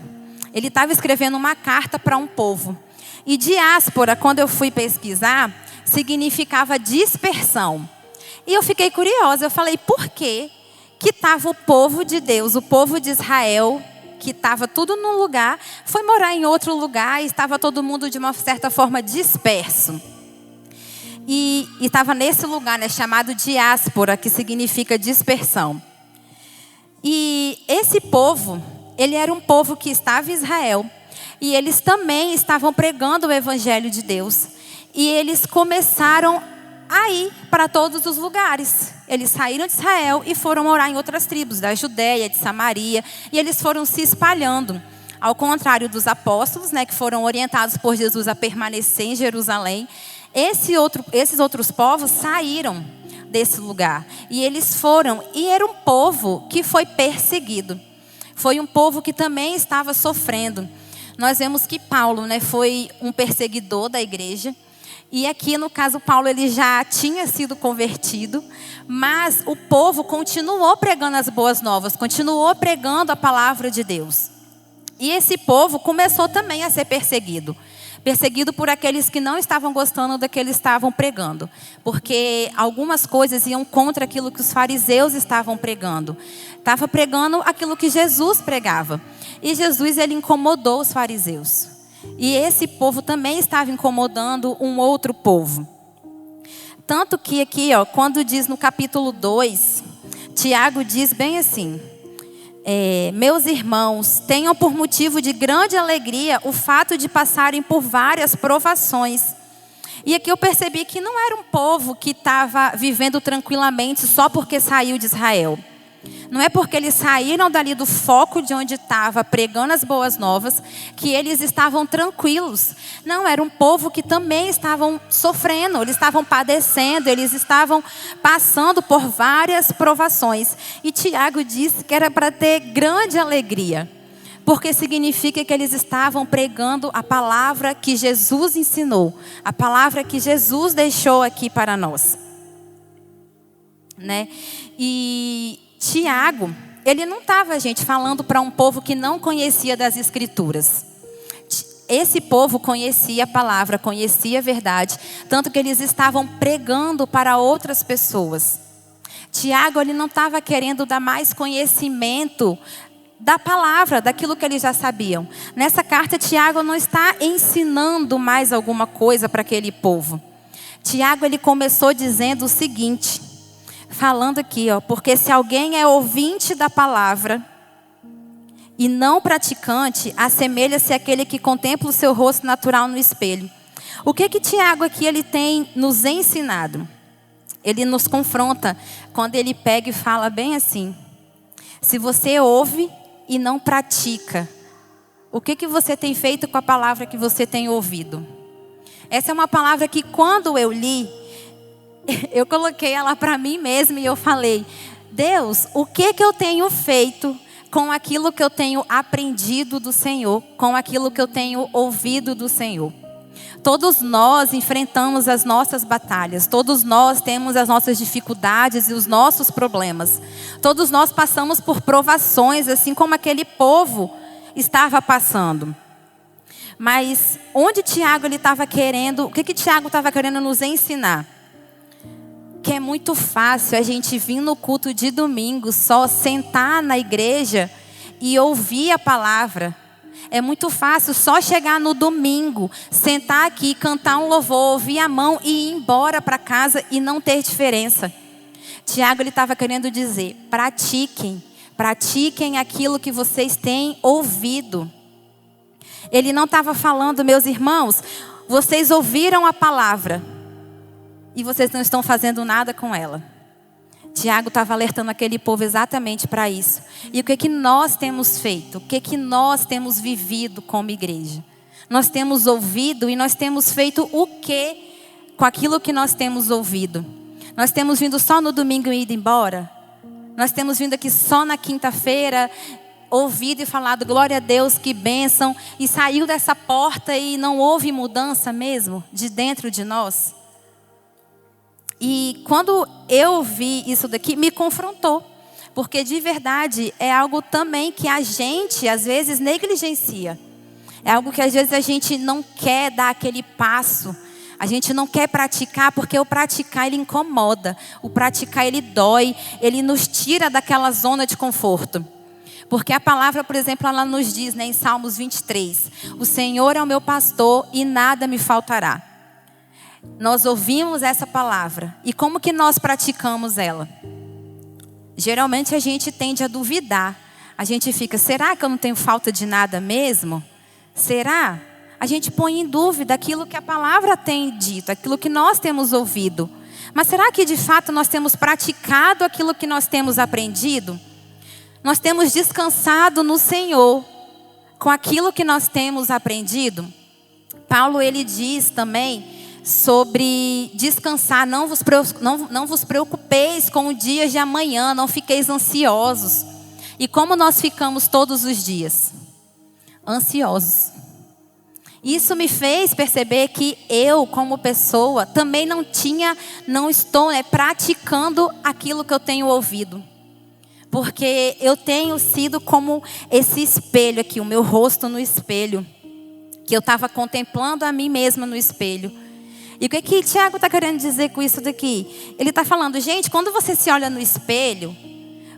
Ele estava escrevendo uma carta para um povo. E diáspora, quando eu fui pesquisar, significava dispersão. E eu fiquei curiosa, eu falei, por que estava o povo de Deus, o povo de Israel, que estava tudo num lugar, foi morar em outro lugar e estava todo mundo de uma certa forma disperso. E estava nesse lugar, né, chamado diáspora, que significa dispersão. E esse povo, ele era um povo que estava em Israel. E eles também estavam pregando o evangelho de Deus. E eles começaram a ir para todos os lugares. Eles saíram de Israel e foram morar em outras tribos, da Judéia, de Samaria. E eles foram se espalhando. Ao contrário dos apóstolos, né, que foram orientados por Jesus a permanecer em Jerusalém. Esses outros povos saíram desse lugar. E eles foram, e era um povo que foi perseguido. Foi um povo que também estava sofrendo. Nós vemos que Paulo, né, foi um perseguidor da igreja. E aqui, no caso, Paulo ele já tinha sido convertido. Mas o povo continuou pregando as boas novas. Continuou pregando a palavra de Deus. E esse povo começou também a ser perseguido. Perseguido por aqueles que não estavam gostando do que eles estavam pregando. Porque algumas coisas iam contra aquilo que os fariseus estavam pregando. Estava pregando aquilo que Jesus pregava. E Jesus, ele incomodou os fariseus. E esse povo também estava incomodando um outro povo. Tanto que aqui, ó, quando diz no capítulo 2, Tiago diz bem assim: meus irmãos, tenham por motivo de grande alegria o fato de passarem por várias provações. E aqui eu percebi que não era um povo que estava vivendo tranquilamente só porque saiu de Israel. Não é porque eles saíram dali do foco de onde estava pregando as boas novas que eles estavam tranquilos. Não, era um povo que também estavam sofrendo, eles estavam padecendo, eles estavam passando por várias provações. E Tiago disse que era para ter grande alegria, porque significa que eles estavam pregando a palavra que Jesus ensinou, a palavra que Jesus deixou aqui para nós, né? E Tiago, ele não estava, gente, falando para um povo que não conhecia das Escrituras. Esse povo conhecia a palavra, conhecia a verdade, tanto que eles estavam pregando para outras pessoas. Tiago, ele não estava querendo dar mais conhecimento da palavra, daquilo que eles já sabiam. Nessa carta, Tiago não está ensinando mais alguma coisa para aquele povo. Tiago, ele começou dizendo o seguinte, falando aqui, ó, porque se alguém é ouvinte da palavra e não praticante, assemelha-se àquele que contempla o seu rosto natural no espelho. O que Tiago aqui ele tem nos ensinado? Ele nos confronta quando ele pega e fala bem assim: se você ouve e não pratica, o que você tem feito com a palavra que você tem ouvido? Essa é uma palavra que quando eu li, eu coloquei ela para mim mesma e eu falei: Deus, o que eu tenho feito com aquilo que eu tenho aprendido do Senhor, com aquilo que eu tenho ouvido do Senhor? Todos nós enfrentamos as nossas batalhas, todos nós temos as nossas dificuldades e os nossos problemas. Todos nós passamos por provações, assim como aquele povo estava passando. Mas onde Tiago ele estava querendo, o que Tiago estava querendo nos ensinar? Que é muito fácil a gente vir no culto de domingo, só sentar na igreja e ouvir a palavra. É muito fácil só chegar no domingo, sentar aqui, cantar um louvor, ouvir a mão e ir embora para casa e não ter diferença. Tiago ele estava querendo dizer: pratiquem aquilo que vocês têm ouvido. Ele não estava falando, meus irmãos, vocês ouviram a palavra e vocês não estão fazendo nada com ela. Tiago estava alertando aquele povo exatamente para isso. E o que nós temos feito? O que nós temos vivido como igreja? Nós temos ouvido e nós temos feito o que com aquilo que nós temos ouvido? Nós temos vindo só no domingo e ido embora? Nós temos vindo aqui só na quinta-feira, ouvido e falado glória a Deus, que bênção, e saiu dessa porta e não houve mudança mesmo de dentro de nós? E quando eu vi isso daqui, me confrontou. Porque de verdade é algo também que a gente às vezes negligencia. É algo que às vezes a gente não quer dar aquele passo. A gente não quer praticar porque o praticar ele incomoda. O praticar ele dói, ele nos tira daquela zona de conforto. Porque a palavra, por exemplo, ela nos diz, né, em Salmos 23, o Senhor é o meu pastor e nada me faltará. Nós ouvimos essa palavra e como que nós praticamos ela? Geralmente a gente tende a duvidar. A gente fica, será que eu não tenho falta de nada mesmo? Será? A gente põe em dúvida aquilo que a palavra tem dito, aquilo que nós temos ouvido. Mas será que de fato nós temos praticado aquilo que nós temos aprendido? Nós temos descansado no Senhor com aquilo que nós temos aprendido? Paulo, ele diz também sobre descansar, não vos preocupeis com o dia de amanhã, não fiqueis ansiosos. E como nós ficamos todos os dias? Ansiosos. Isso me fez perceber que eu, como pessoa, também não estou praticando aquilo que eu tenho ouvido. Porque eu tenho sido como esse espelho aqui, o meu rosto no espelho. Que eu estava contemplando a mim mesma no espelho. E o que Tiago está querendo dizer com isso daqui? Ele está falando, gente, quando você se olha no espelho,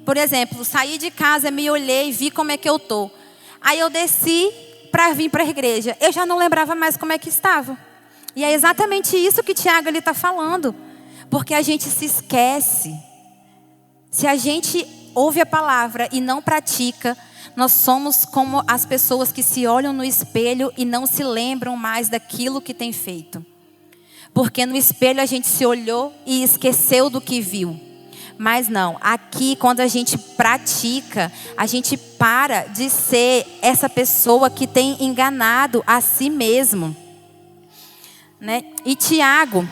por exemplo, saí de casa, me olhei e vi como é que eu estou. Aí eu desci para vir para a igreja. Eu já não lembrava mais como é que estava. E é exatamente isso que Tiago está falando. Porque a gente se esquece. Se a gente ouve a palavra e não pratica, nós somos como as pessoas que se olham no espelho e não se lembram mais daquilo que tem feito. Porque no espelho a gente se olhou e esqueceu do que viu. Mas não, aqui quando a gente pratica, a gente para de ser essa pessoa que tem enganado a si mesmo. Né? E Tiago,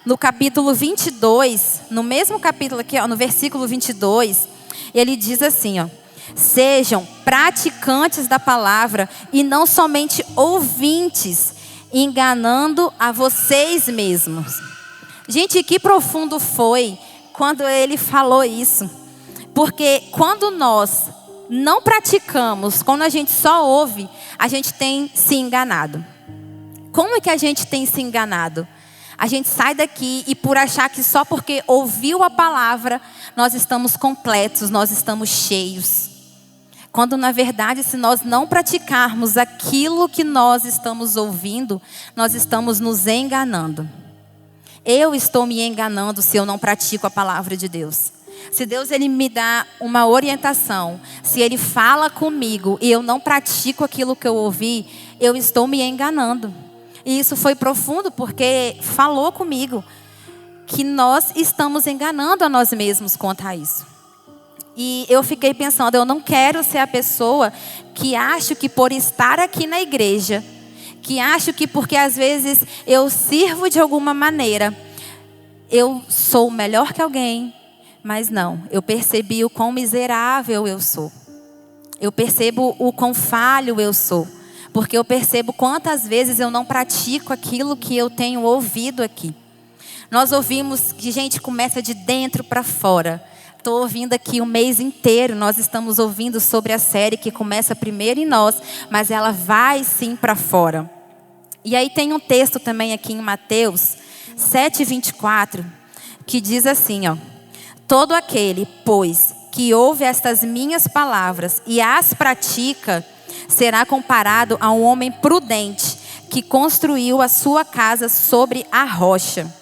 no capítulo 22, no mesmo capítulo aqui, ó, no versículo 22, ele diz assim, ó: sejam praticantes da palavra e não somente ouvintes, enganando a vocês mesmos. Gente, que profundo foi quando ele falou isso. Porque quando nós não praticamos, quando a gente só ouve, a gente tem se enganado. Como é que a gente tem se enganado? A gente sai daqui e por achar que só porque ouviu a palavra, nós estamos completos, nós estamos cheios. Quando na verdade, se nós não praticarmos aquilo que nós estamos ouvindo, nós estamos nos enganando. Eu estou me enganando se eu não pratico a palavra de Deus. Se Deus ele me dá uma orientação, se Ele fala comigo e eu não pratico aquilo que eu ouvi, eu estou me enganando. E isso foi profundo porque falou comigo que nós estamos enganando a nós mesmos quanto a isso. E eu fiquei pensando, eu não quero ser a pessoa que acho que por estar aqui na igreja, que acho que porque às vezes eu sirvo de alguma maneira, eu sou melhor que alguém. Mas não, eu percebi o quão miserável eu sou. Eu percebo o quão falho eu sou. Porque eu percebo quantas vezes eu não pratico aquilo que eu tenho ouvido aqui. Nós ouvimos que gente começa de dentro para fora. Estou ouvindo aqui o mês inteiro, nós estamos ouvindo sobre a série que começa primeiro em nós, mas ela vai sim para fora. E aí tem um texto também aqui em Mateus 7:24, que diz assim, ó: todo aquele, pois, que ouve estas minhas palavras e as pratica, será comparado a um homem prudente que construiu a sua casa sobre a rocha.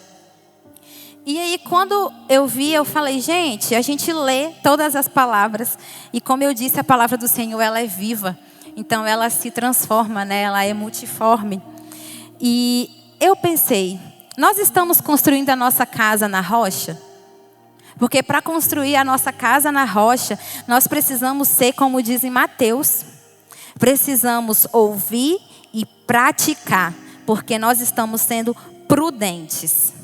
E aí quando eu vi, eu falei, gente, a gente lê todas as palavras. E como eu disse, a palavra do Senhor, ela é viva. Então ela se transforma, né? Ela é multiforme. E eu pensei, nós estamos construindo a nossa casa na rocha? Porque para construir a nossa casa na rocha, nós precisamos ser, como diz em Mateus, precisamos ouvir e praticar. Porque nós estamos sendo prudentes.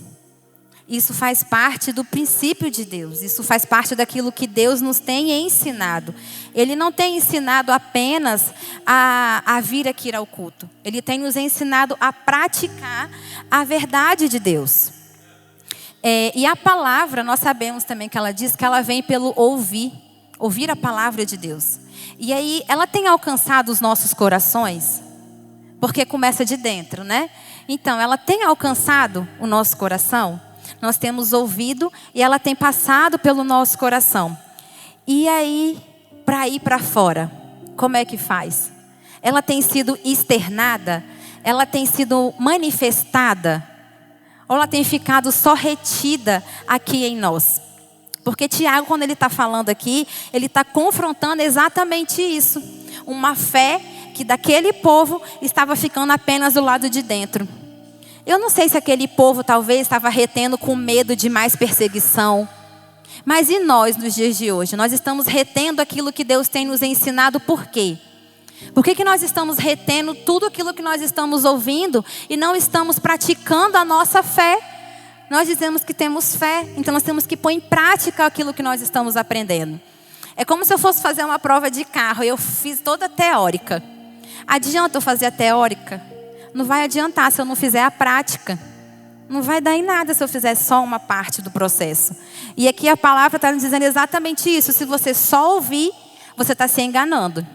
Isso faz parte do princípio de Deus. Isso faz parte daquilo que Deus nos tem ensinado. Ele não tem ensinado apenas a vir aqui ao culto. Ele tem nos ensinado a praticar a verdade de Deus. E a palavra, nós sabemos também que ela diz que ela vem pelo ouvir. Ouvir a palavra de Deus. E aí, ela tem alcançado os nossos corações? Porque começa de dentro, né? Então, ela tem alcançado o nosso coração? Nós temos ouvido e ela tem passado pelo nosso coração. E aí, para ir para fora, como é que faz? Ela tem sido externada? Ela tem sido manifestada? Ou ela tem ficado só retida aqui em nós? Porque Tiago, quando ele está falando aqui, ele está confrontando exatamente isso. Uma fé que daquele povo estava ficando apenas do lado de dentro. Eu não sei se aquele povo talvez estava retendo com medo de mais perseguição. Mas e nós nos dias de hoje? Nós estamos retendo aquilo que Deus tem nos ensinado, por quê? Por que nós estamos retendo tudo aquilo que nós estamos ouvindo e não estamos praticando a nossa fé? Nós dizemos que temos fé, então nós temos que pôr em prática aquilo que nós estamos aprendendo. É como se eu fosse fazer uma prova de carro e eu fiz toda a teórica. Adianta eu fazer a teórica? Não vai adiantar se eu não fizer a prática. Não vai dar em nada se eu fizer só uma parte do processo. E aqui a palavra está nos dizendo exatamente isso. Se você só ouvir, você está se enganando.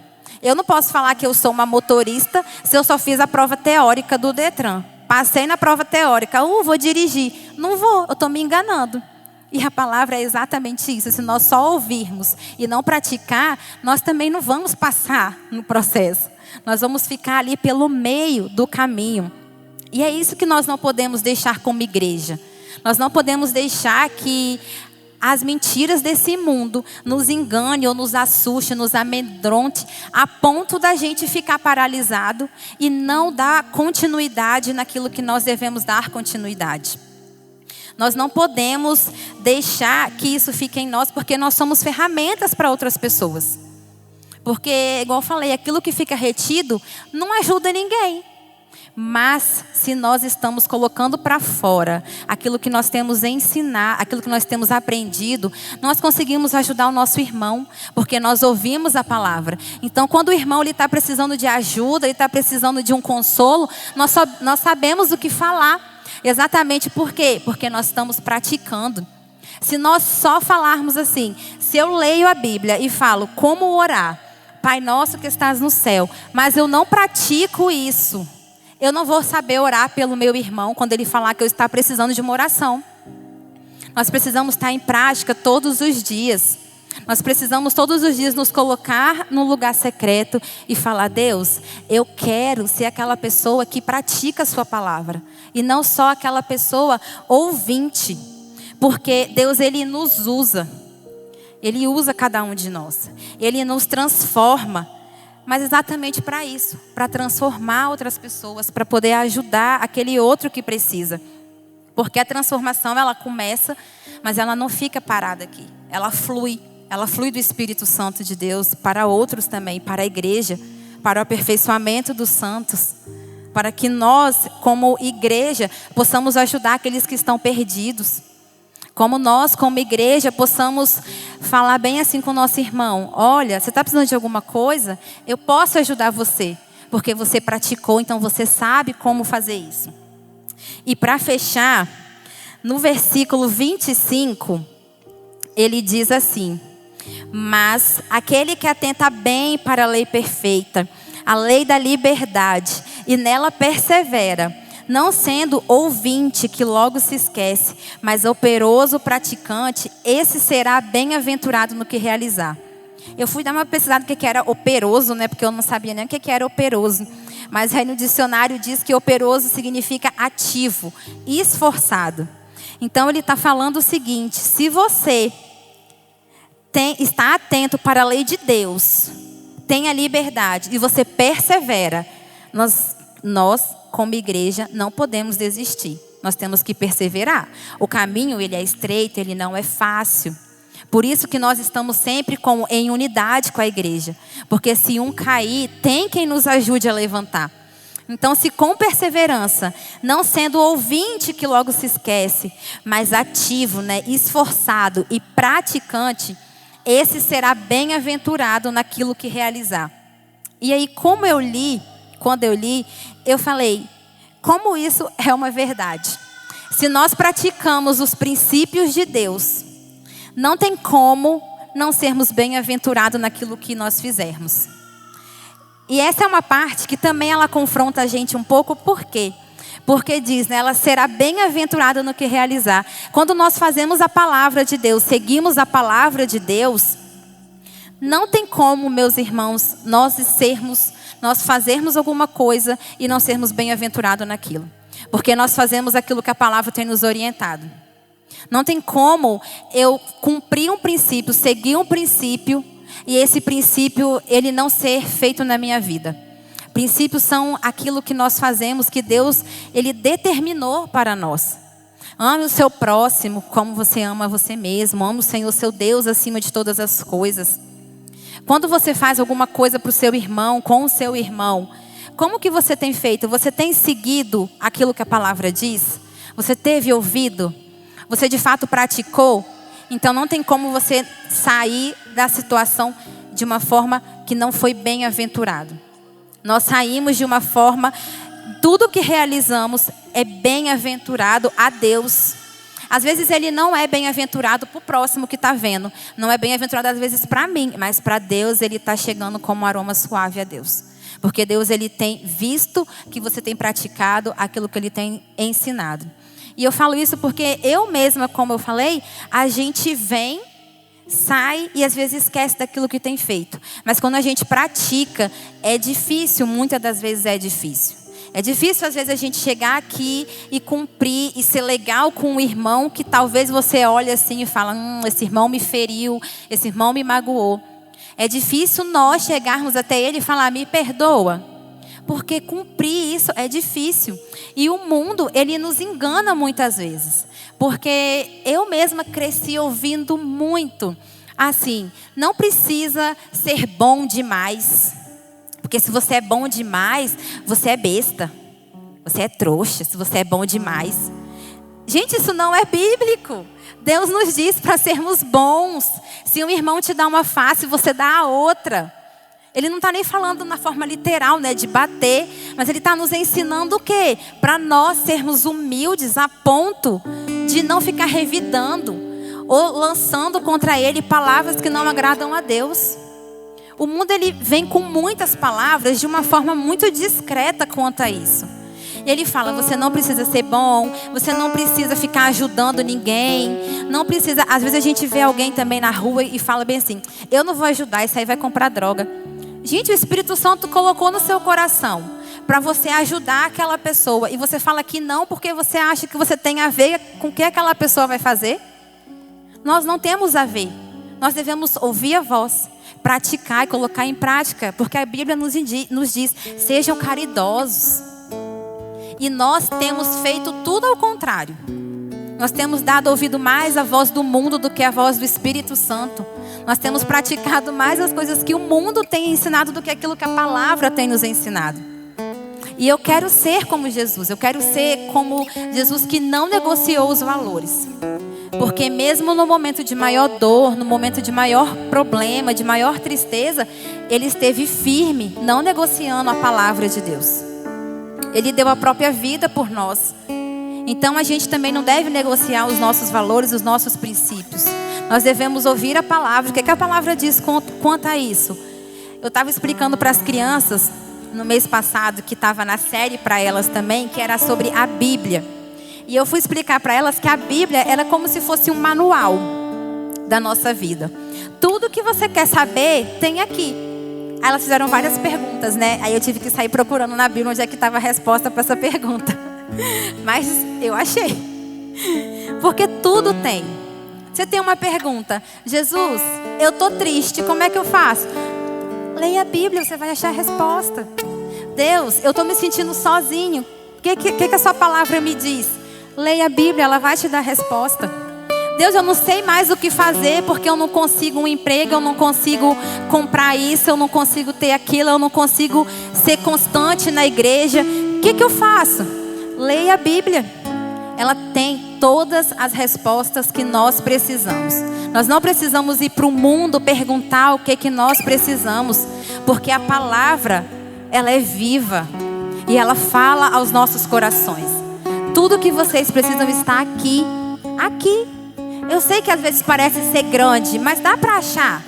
Eu não posso falar que eu sou uma motorista se eu só fiz a prova teórica do Detran. Passei na prova teórica, vou dirigir. Não vou, eu estou me enganando. E a palavra é exatamente isso. Se nós só ouvirmos e não praticar, nós também não vamos passar no processo. Nós vamos ficar ali pelo meio do caminho. E é isso que nós não podemos deixar como igreja. Nós não podemos deixar que as mentiras desse mundo nos engane ou nos assuste, nos amedronte, a ponto da gente ficar paralisado e não dar continuidade naquilo que nós devemos dar continuidade. Nós não podemos deixar que isso fique em nós, porque nós somos ferramentas para outras pessoas. Porque, igual eu falei, aquilo que fica retido não ajuda ninguém. Mas se nós estamos colocando para fora aquilo que nós temos a ensinar, aquilo que nós temos aprendido, nós conseguimos ajudar o nosso irmão, porque nós ouvimos a palavra. Então, quando o irmão está precisando de ajuda, ele está precisando de um consolo, nós sabemos o que falar. Exatamente por quê? Porque nós estamos praticando. Se nós só falarmos assim, se eu leio a Bíblia e falo como orar, Pai nosso que estás no céu, mas eu não pratico isso, eu não vou saber orar pelo meu irmão quando ele falar que eu está precisando de uma oração. Nós precisamos estar em prática todos os dias. Nós precisamos todos os dias nos colocar no lugar secreto e falar: Deus, eu quero ser aquela pessoa que pratica a sua palavra. E não só aquela pessoa ouvinte. Porque Deus, Ele nos usa. Ele usa cada um de nós. Ele nos transforma. Mas exatamente para isso, para transformar outras pessoas, para poder ajudar aquele outro que precisa. Porque a transformação, ela começa, mas ela não fica parada aqui. Ela flui do Espírito Santo de Deus para outros também, para a igreja, para o aperfeiçoamento dos santos. Para que nós, como igreja, possamos ajudar aqueles que estão perdidos. Como nós, como igreja, possamos falar bem assim com o nosso irmão. Olha, você está precisando de alguma coisa? Eu posso ajudar você. Porque você praticou, então você sabe como fazer isso. E para fechar, no versículo 25, ele diz assim: mas aquele que atenta bem para a lei perfeita, a lei da liberdade, e nela persevera, não sendo ouvinte que logo se esquece, mas operoso praticante, esse será bem-aventurado no que realizar. Eu fui dar uma pesquisada no que era operoso, né? Porque eu não sabia nem o que era operoso. Mas aí no dicionário diz que operoso significa ativo, esforçado. Então ele está falando o seguinte: se você está atento para a lei de Deus, tem a liberdade e você persevera, nós como igreja não podemos desistir. Nós temos que perseverar. O caminho, ele é estreito, ele não é fácil. Por isso que nós estamos sempre em unidade com a igreja. Porque se um cair, tem quem nos ajude a levantar. Então, se com perseverança, não sendo ouvinte que logo se esquece, mas ativo, né, esforçado e praticante, esse será bem-aventurado naquilo que realizar. E aí, quando eu li, eu falei: como isso é uma verdade? Se nós praticamos os princípios de Deus, não tem como não sermos bem-aventurados naquilo que nós fizermos. E essa é uma parte que também ela confronta a gente um pouco. Por quê? Porque diz, né, ela será bem-aventurada no que realizar. Quando nós fazemos a palavra de Deus, seguimos a palavra de Deus, não tem como, meus irmãos, nós fazermos alguma coisa e não sermos bem-aventurados naquilo. Porque nós fazemos aquilo que a palavra tem nos orientado. Não tem como eu cumprir um princípio, seguir um princípio, e esse princípio, ele não ser feito na minha vida. Princípios são aquilo que nós fazemos, que Deus, ele determinou para nós. Ame o seu próximo como você ama você mesmo. Ame o Senhor, seu Deus, acima de todas as coisas. Quando você faz alguma coisa para o seu irmão, com o seu irmão, como que você tem feito? Você tem seguido aquilo que a palavra diz? Você teve ouvido? Você de fato praticou? Então não tem como você sair da situação de uma forma que não foi bem-aventurado. Nós saímos de uma forma, tudo que realizamos é bem-aventurado a Deus. Às vezes ele não é bem-aventurado para o próximo que está vendo. Não é bem-aventurado às vezes para mim, mas para Deus ele está chegando como um aroma suave a Deus. Porque Deus, ele tem visto que você tem praticado aquilo que ele tem ensinado. E eu falo isso porque eu mesma, como eu falei, a gente vem, sai e às vezes esquece daquilo que tem feito. Mas quando a gente pratica, é difícil, muitas das vezes é difícil. É difícil às vezes a gente chegar aqui e cumprir e ser legal com um irmão que talvez você olhe assim e fala, esse irmão me feriu, esse irmão me magoou. É difícil nós chegarmos até ele e falar, me perdoa. Porque cumprir isso é difícil. E o mundo, ele nos engana muitas vezes. Porque eu mesma cresci ouvindo muito. Assim, não precisa ser bom demais. Porque se você é bom demais, você é besta. Você é trouxa se você é bom demais. Gente, isso não é bíblico. Deus nos diz para sermos bons. Se um irmão te dá uma face, você dá a outra. Ele não está nem falando na forma literal, né, de bater. Mas ele está nos ensinando o quê? Para nós sermos humildes a ponto de não ficar revidando. Ou lançando contra ele palavras que não agradam a Deus. O mundo, ele vem com muitas palavras de uma forma muito discreta quanto a isso. E ele fala, você não precisa ser bom, você não precisa ficar ajudando ninguém, não precisa. Às vezes a gente vê alguém também na rua e fala bem assim, eu não vou ajudar, isso aí vai comprar droga. Gente, o Espírito Santo colocou no seu coração para você ajudar aquela pessoa. E você fala que não porque você acha que você tem a ver com o que aquela pessoa vai fazer. Nós não temos a ver. Nós devemos ouvir a voz, praticar e colocar em prática. Porque a Bíblia nos diz, sejam caridosos. E nós temos feito tudo ao contrário. Nós temos dado ouvido mais à voz do mundo do que à voz do Espírito Santo. Nós temos praticado mais as coisas que o mundo tem ensinado do que aquilo que a palavra tem nos ensinado. E eu quero ser como Jesus. Eu quero ser como Jesus que não negociou os valores. Porque mesmo no momento de maior dor, no momento de maior problema, de maior tristeza, ele esteve firme, não negociando a palavra de Deus. Ele deu a própria vida por nós. Então a gente também não deve negociar os nossos valores, os nossos princípios. Nós devemos ouvir a palavra. O que a palavra diz quanto a isso? Eu estava explicando para as crianças no mês passado, que estava na série para elas também, que era sobre a Bíblia. E eu fui explicar para elas que a Bíblia era como se fosse um manual da nossa vida. Tudo que você quer saber tem aqui. Aí elas fizeram várias perguntas, né? Aí eu tive que sair procurando na Bíblia onde é que estava a resposta para essa pergunta. Mas eu achei. Porque tudo tem. Você tem uma pergunta. Jesus, eu estou triste, como é que eu faço? Leia a Bíblia, você vai achar a resposta. Deus, eu estou me sentindo sozinho. O que a sua palavra me diz? Leia a Bíblia, ela vai te dar a resposta. Deus, eu não sei mais o que fazer porque eu não consigo um emprego, eu não consigo comprar isso, eu não consigo ter aquilo, eu não consigo ser constante na igreja. O que eu faço? Leia a Bíblia. Ela tem todas as respostas que nós precisamos. Nós não precisamos ir para o mundo perguntar o que nós precisamos, porque a palavra, ela é viva e ela fala aos nossos corações. Tudo que vocês precisam está aqui. Aqui. Eu sei que às vezes parece ser grande, mas dá para achar.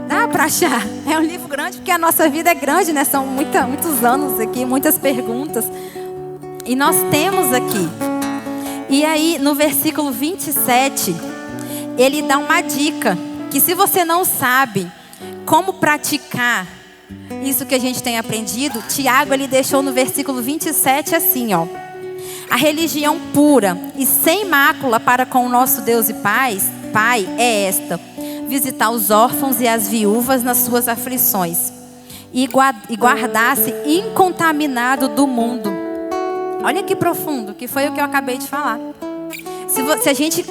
Dá para achar. É um livro grande porque a nossa vida é grande, né? São muitos anos aqui, muitas perguntas. E nós temos aqui. E aí, no versículo 27, ele dá uma dica. Que se você não sabe como praticar isso que a gente tem aprendido, Tiago, ele deixou no versículo 27 assim, ó. A religião pura e sem mácula para com o nosso Deus e Pai é esta: visitar os órfãos e as viúvas nas suas aflições e guardar-se incontaminado do mundo. Olha que profundo, que foi o que eu acabei de falar.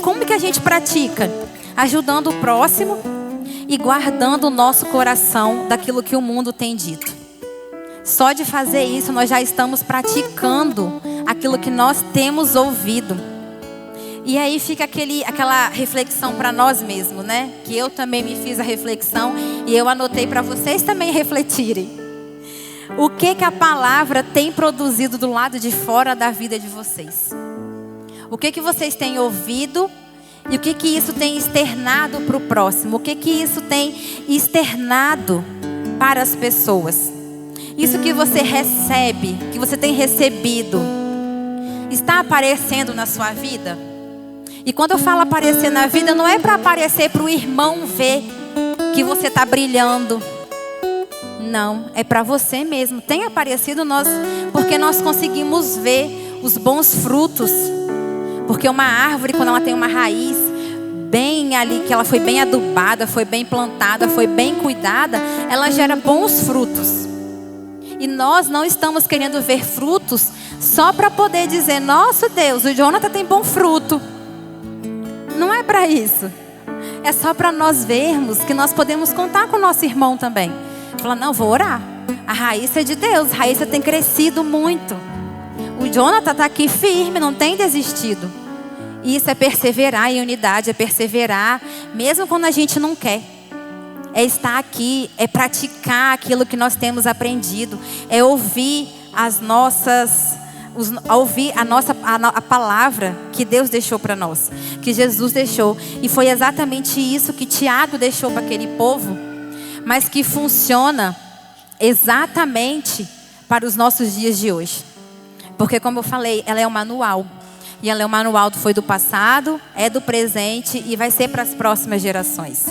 Como que a gente pratica? Ajudando o próximo e guardando o nosso coração daquilo que o mundo tem dito. Só de fazer isso, nós já estamos praticando aquilo que nós temos ouvido. E aí fica aquela reflexão para nós mesmos, né? Que eu também me fiz a reflexão e eu anotei para vocês também refletirem. O que a palavra tem produzido do lado de fora da vida de vocês? O que vocês têm ouvido e o que isso tem externado para o próximo? O que isso tem externado para as pessoas? Isso que você recebe, que você tem recebido, está aparecendo na sua vida? E quando eu falo aparecer na vida, não é para aparecer para o irmão ver que você está brilhando. Não, é para você mesmo. Tem aparecido porque nós conseguimos ver os bons frutos. Porque uma árvore, quando ela tem uma raiz bem ali, que ela foi bem adubada, foi bem plantada, foi bem cuidada, ela gera bons frutos. E nós não estamos querendo ver frutos só para poder dizer: nossa Deus, o Jonathan tem bom fruto. Não é para isso. É só para nós vermos que nós podemos contar com o nosso irmão também. Falar: não, vou orar. A Raíssa é de Deus, a Raíssa tem crescido muito. O Jonathan está aqui firme, não tem desistido. E isso é perseverar em unidade, é perseverar mesmo quando a gente não quer. É estar aqui, é praticar aquilo que nós temos aprendido, é ouvir a palavra que Deus deixou para nós, que Jesus deixou. E foi exatamente isso que Tiago deixou para aquele povo, mas que funciona exatamente para os nossos dias de hoje. Porque, como eu falei, ela é um manual. E ela é um manual foi do passado, é do presente e vai ser para as próximas gerações.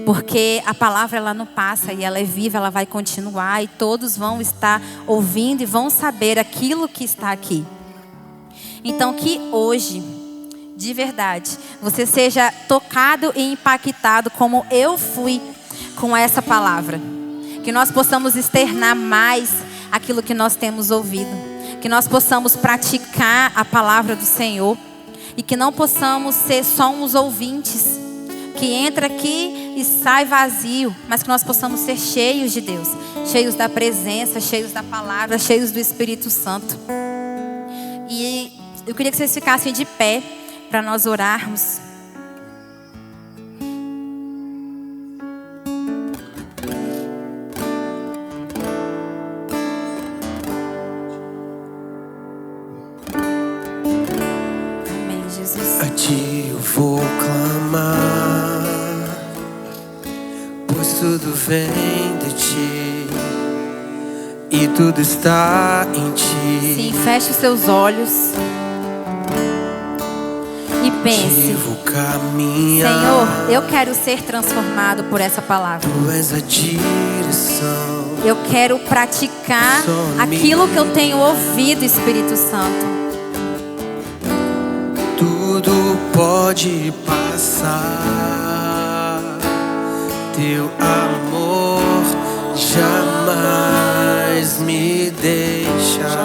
Porque a palavra, ela não passa e ela é viva, ela vai continuar. E todos vão estar ouvindo e vão saber aquilo que está aqui. Então, que hoje, de verdade, você seja tocado e impactado como eu fui com essa palavra. Que nós possamos externar mais aquilo que nós temos ouvido. Que nós possamos praticar a palavra do Senhor. E que não possamos ser só uns ouvintes que entra aqui e sai vazio, mas que nós possamos ser cheios de Deus, cheios da presença, cheios da palavra, cheios do Espírito Santo. E eu queria que vocês ficassem de pé para nós orarmos. Amém, Jesus. A ti eu vou clamar, pois tudo vem de ti e tudo está em ti. Sim, feche os seus olhos e pense: Vou caminhar, Senhor, eu quero ser transformado por essa palavra. tu és a direção. Eu quero praticar aquilo que eu tenho ouvido, Espírito Santo. Tudo pode passar, teu amor jamais me deixa.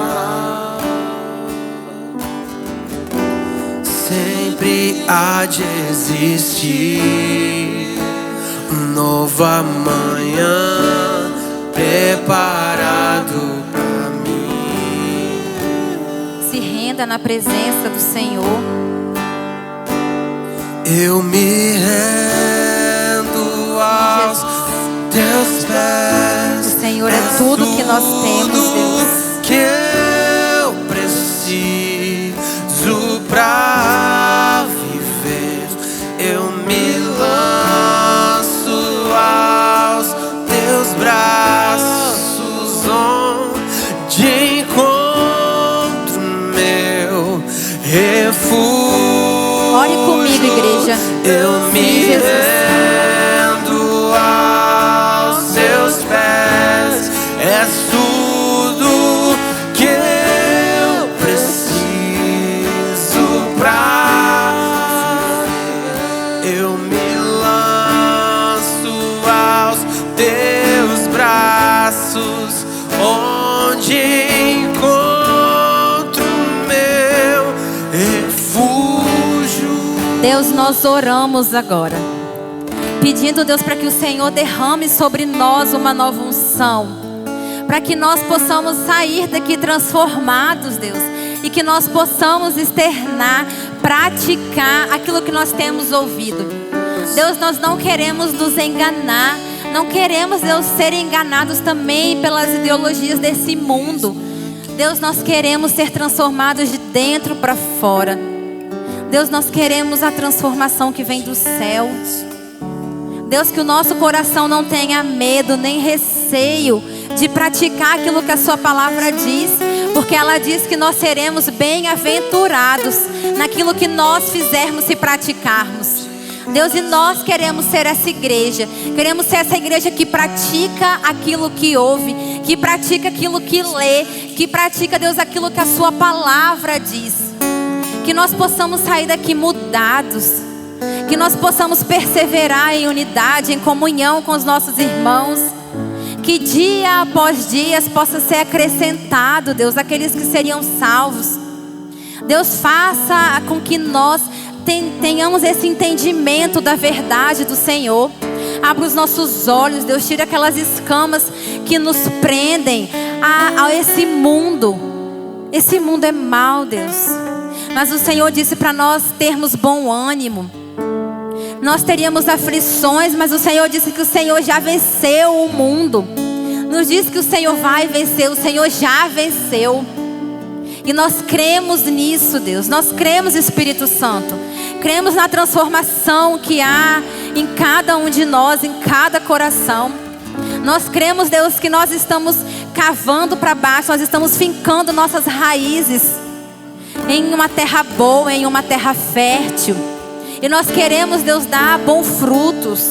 Sempre há de existir um novo amanhã preparado pra mim. Se renda na presença do Senhor. Eu me rendo aos teus pés. O Senhor é tudo que nós temos, Deus. Que eu preciso pra viver. Eu me lanço aos teus braços, onde encontro Ore comigo, igreja. Eu me Sim, Jesus. rendo aos seus pés. És tudo que eu preciso pra viver. Eu me lanço aos teus braços, onde encontro meu refúgio. Deus, nós oramos agora, pedindo, Deus, para que o Senhor derrame sobre nós uma nova unção, para que nós possamos sair daqui transformados, Deus, e que nós possamos externar, praticar aquilo que nós temos ouvido. Deus, nós não queremos nos enganar, não queremos, Deus, ser enganados também pelas ideologias desse mundo. Deus, nós queremos ser transformados de dentro para fora. Deus, nós queremos a transformação que vem do céu. Deus, que o nosso coração não tenha medo nem receio de praticar aquilo que a sua palavra diz, porque ela diz que nós seremos bem-aventurados naquilo que nós fizermos e praticarmos. Deus, e nós queremos ser essa igreja. Queremos ser essa igreja que pratica aquilo que ouve, que pratica aquilo que lê, que pratica, Deus, aquilo que a sua palavra diz. Que nós possamos sair daqui mudados, que nós possamos perseverar em unidade, em comunhão com os nossos irmãos, que dia após dia possa ser acrescentado, Deus, aqueles que seriam salvos. Deus, faça com que nós tenhamos esse entendimento da verdade do Senhor. Abra os nossos olhos, Deus, tira aquelas escamas que nos prendem a esse mundo. Esse mundo é mau, Deus, mas o Senhor disse para nós termos bom ânimo. Nós teríamos aflições, mas o Senhor disse que o Senhor já venceu o mundo. Nos diz que o Senhor vai vencer, o Senhor já venceu. E nós cremos nisso, Deus. Nós cremos, Espírito Santo. Cremos na transformação que há em cada um de nós, em cada coração. Nós cremos, Deus, que nós estamos cavando para baixo, nós estamos fincando nossas raízes em uma terra boa, em uma terra fértil. E nós queremos, Deus, dar bons frutos.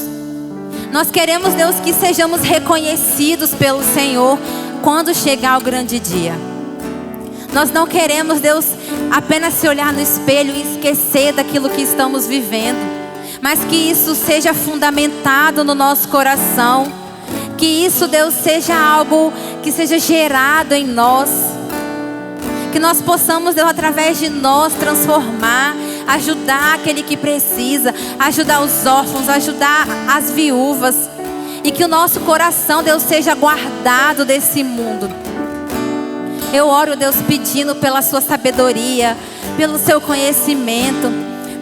Nós queremos, Deus, que sejamos reconhecidos pelo Senhor quando chegar o grande dia. Nós não queremos, Deus, apenas se olhar no espelho e esquecer daquilo que estamos vivendo, mas que isso seja fundamentado no nosso coração. Que isso, Deus, seja algo que seja gerado em nós. Que nós possamos, Deus, através de nós transformar, ajudar aquele que precisa, ajudar os órfãos, ajudar as viúvas. E que o nosso coração, Deus, seja guardado desse mundo. Eu oro, Deus, pedindo pela sua sabedoria, pelo seu conhecimento.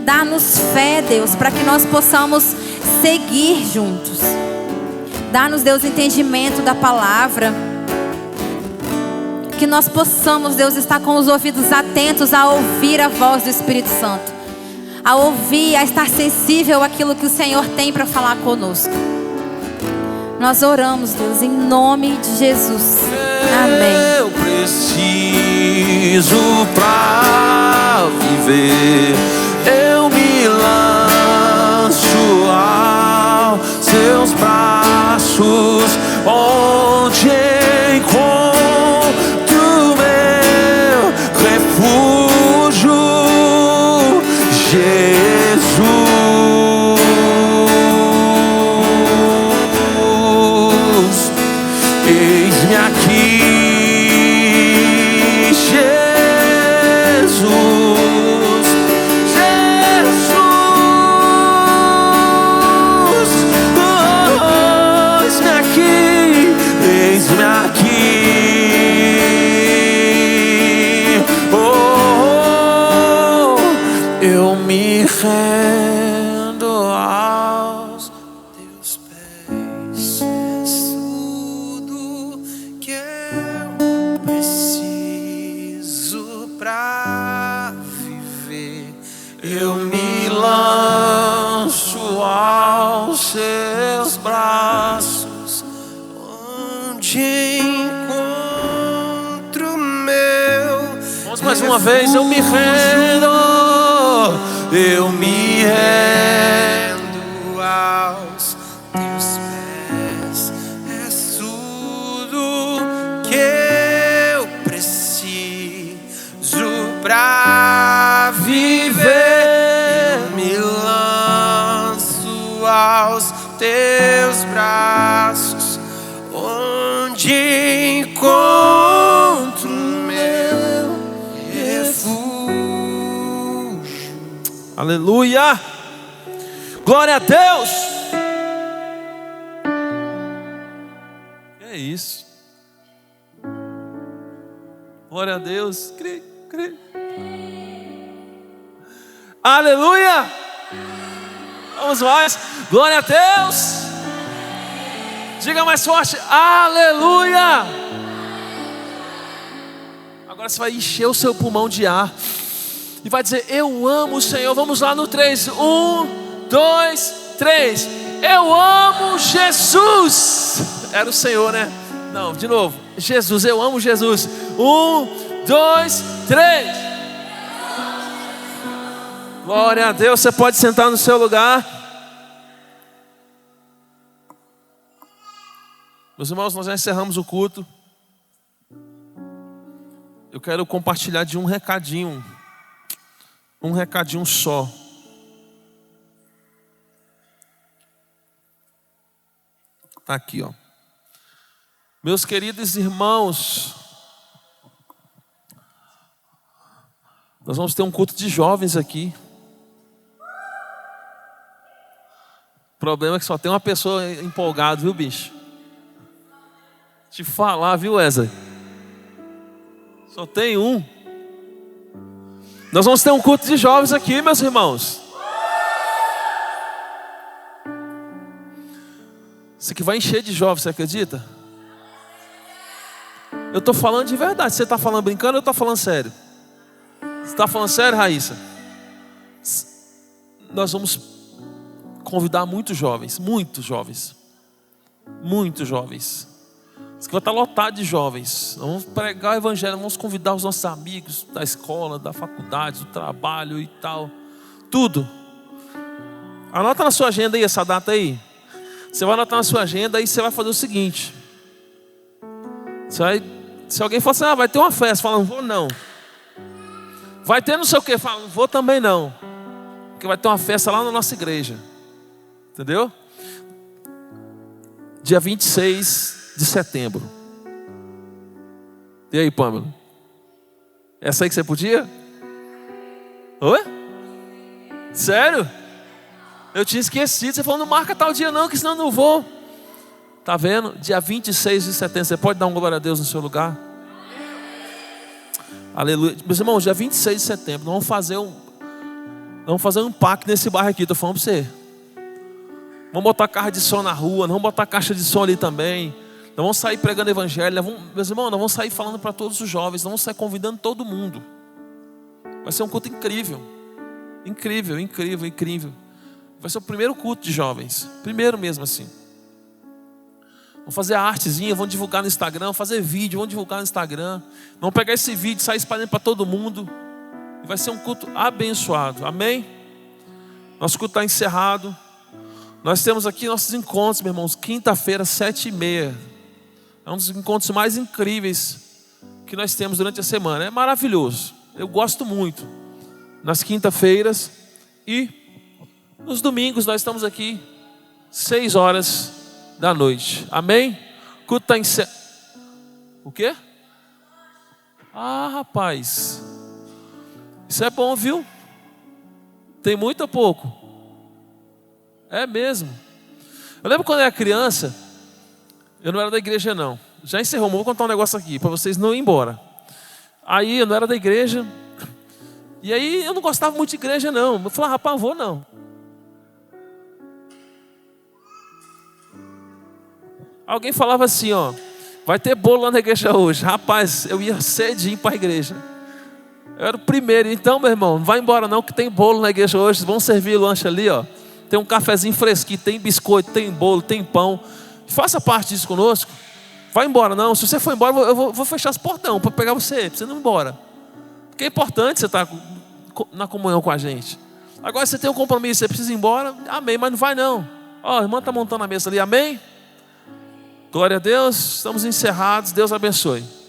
Dá-nos fé, Deus, para que nós possamos seguir juntos. Dá-nos, Deus, entendimento da palavra. Que nós possamos, Deus, estar com os ouvidos atentos a ouvir a voz do Espírito Santo. A ouvir, a estar sensível àquilo que o Senhor tem para falar conosco. Nós oramos, Deus, em nome de Jesus. Amém. Eu preciso pra viver. Eu me lanço aos seus braços, onde encontro meu refúgio, Jesus. Eis-me aqui, Jesus, Jesus, oh, eis-me aqui, eis-me aqui, oh, eu me rendo aos teus pés. Tudo que eu preciso pra viver. Eu me lanço aos seus braços, Onde encontro meu. vamos mais uma vez. Eu me rendo, eu me rendo aos teus pés. És tudo que eu preciso pra viver. Eu me lanço aos teus braços, onde encontro meu refúgio. Aleluia! Glória a Deus! Que é isso? Glória a Deus! Crê. Aleluia! Vamos mais! Glória a Deus! Diga mais forte, aleluia! Agora você vai encher o seu pulmão de ar e vai dizer, eu amo o Senhor. Vamos lá no 3, 1, 2, 3. Eu amo Jesus. Era o Senhor, né? Não, de novo, Jesus, eu amo Jesus. 1, 2, 3. Glória a Deus, você pode sentar no seu lugar. Meus irmãos, nós já encerramos o culto. Eu quero compartilhar de um recadinho só. Está aqui, ó. Meus queridos irmãos, nós vamos ter um culto de jovens aqui. O problema é que só tem uma pessoa empolgada, viu, bicho? Te falar, viu, Wesley? Só tem um. Nós vamos ter um culto de jovens aqui, meus irmãos. Isso aqui vai encher de jovens, você acredita? Eu estou falando de verdade. Você está falando brincando ou eu estou falando sério? Você está falando sério, Raíssa? Nós vamos convidar muitos jovens. Isso aqui vai estar lotado de jovens. Nós vamos pregar o evangelho, vamos convidar os nossos amigos da escola, da faculdade, do trabalho e tal. Tudo. Anota na sua agenda aí essa data aí. Você vai anotar na sua agenda e você vai fazer o seguinte. Se alguém falar assim, vai ter uma festa, fala, não vou não. Vai ter não sei o que, fala, não vou também não. Porque vai ter uma festa lá na nossa igreja. Entendeu? Dia 26 de setembro. E aí, Pâmela? Essa aí que você podia? Oi? Sério? Eu tinha esquecido. Você falou, não marca tal dia não, que senão eu não vou. Tá vendo? Dia 26 de setembro. Você pode dar um glória a Deus no seu lugar? Aleluia. Meus irmãos, dia 26 de setembro, nós vamos fazer um impacto nesse bairro aqui. Estou falando para você. Vamos botar carro de som na rua, vamos botar caixa de som ali também. Nós vamos sair pregando evangelho. Meus irmãos, nós vamos sair falando para todos os jovens. Nós vamos sair convidando todo mundo. Vai ser um culto incrível. Incrível. Vai ser o primeiro culto de jovens. Primeiro mesmo assim. Vamos fazer a artezinha, vamos divulgar no Instagram. Vamos fazer vídeo, vamos divulgar no Instagram. Vamos pegar esse vídeo e sair espalhando para todo mundo. E vai ser um culto abençoado. Amém? Nosso culto está encerrado. Nós temos aqui nossos encontros, meus irmãos. Quinta-feira, 7h30. É um dos encontros mais incríveis que nós temos durante a semana. É maravilhoso. Eu gosto muito. Nas quinta-feiras e nos domingos nós estamos aqui 6h da noite. Amém? O culto está encerrado. O quê? Ah, rapaz. Isso é bom, viu? Tem muito ou pouco? É mesmo. Eu lembro quando eu era criança, eu não era da igreja não. Já encerrou, mas vou contar um negócio aqui, para vocês não irem embora. Aí eu não era da igreja. E aí eu não gostava muito de igreja não. Eu falei, rapaz, não vou não. Alguém falava assim, ó, vai ter bolo lá na igreja hoje. Rapaz, eu ia cedinho para a igreja. Eu era o primeiro. Então, meu irmão, não vai embora não, que tem bolo na igreja hoje. Vão servir lanche ali, ó. Tem um cafezinho fresquinho, tem biscoito, tem bolo, tem pão. Faça parte disso conosco. Vai embora não. Se você for embora, eu vou fechar os portão para pegar você, para você não ir embora. Porque é importante você estar na comunhão com a gente. Agora você tem um compromisso, você precisa ir embora. Amém, mas não vai não. Ó, a irmã está montando a mesa ali, amém? Glória a Deus, estamos encerrados, Deus abençoe.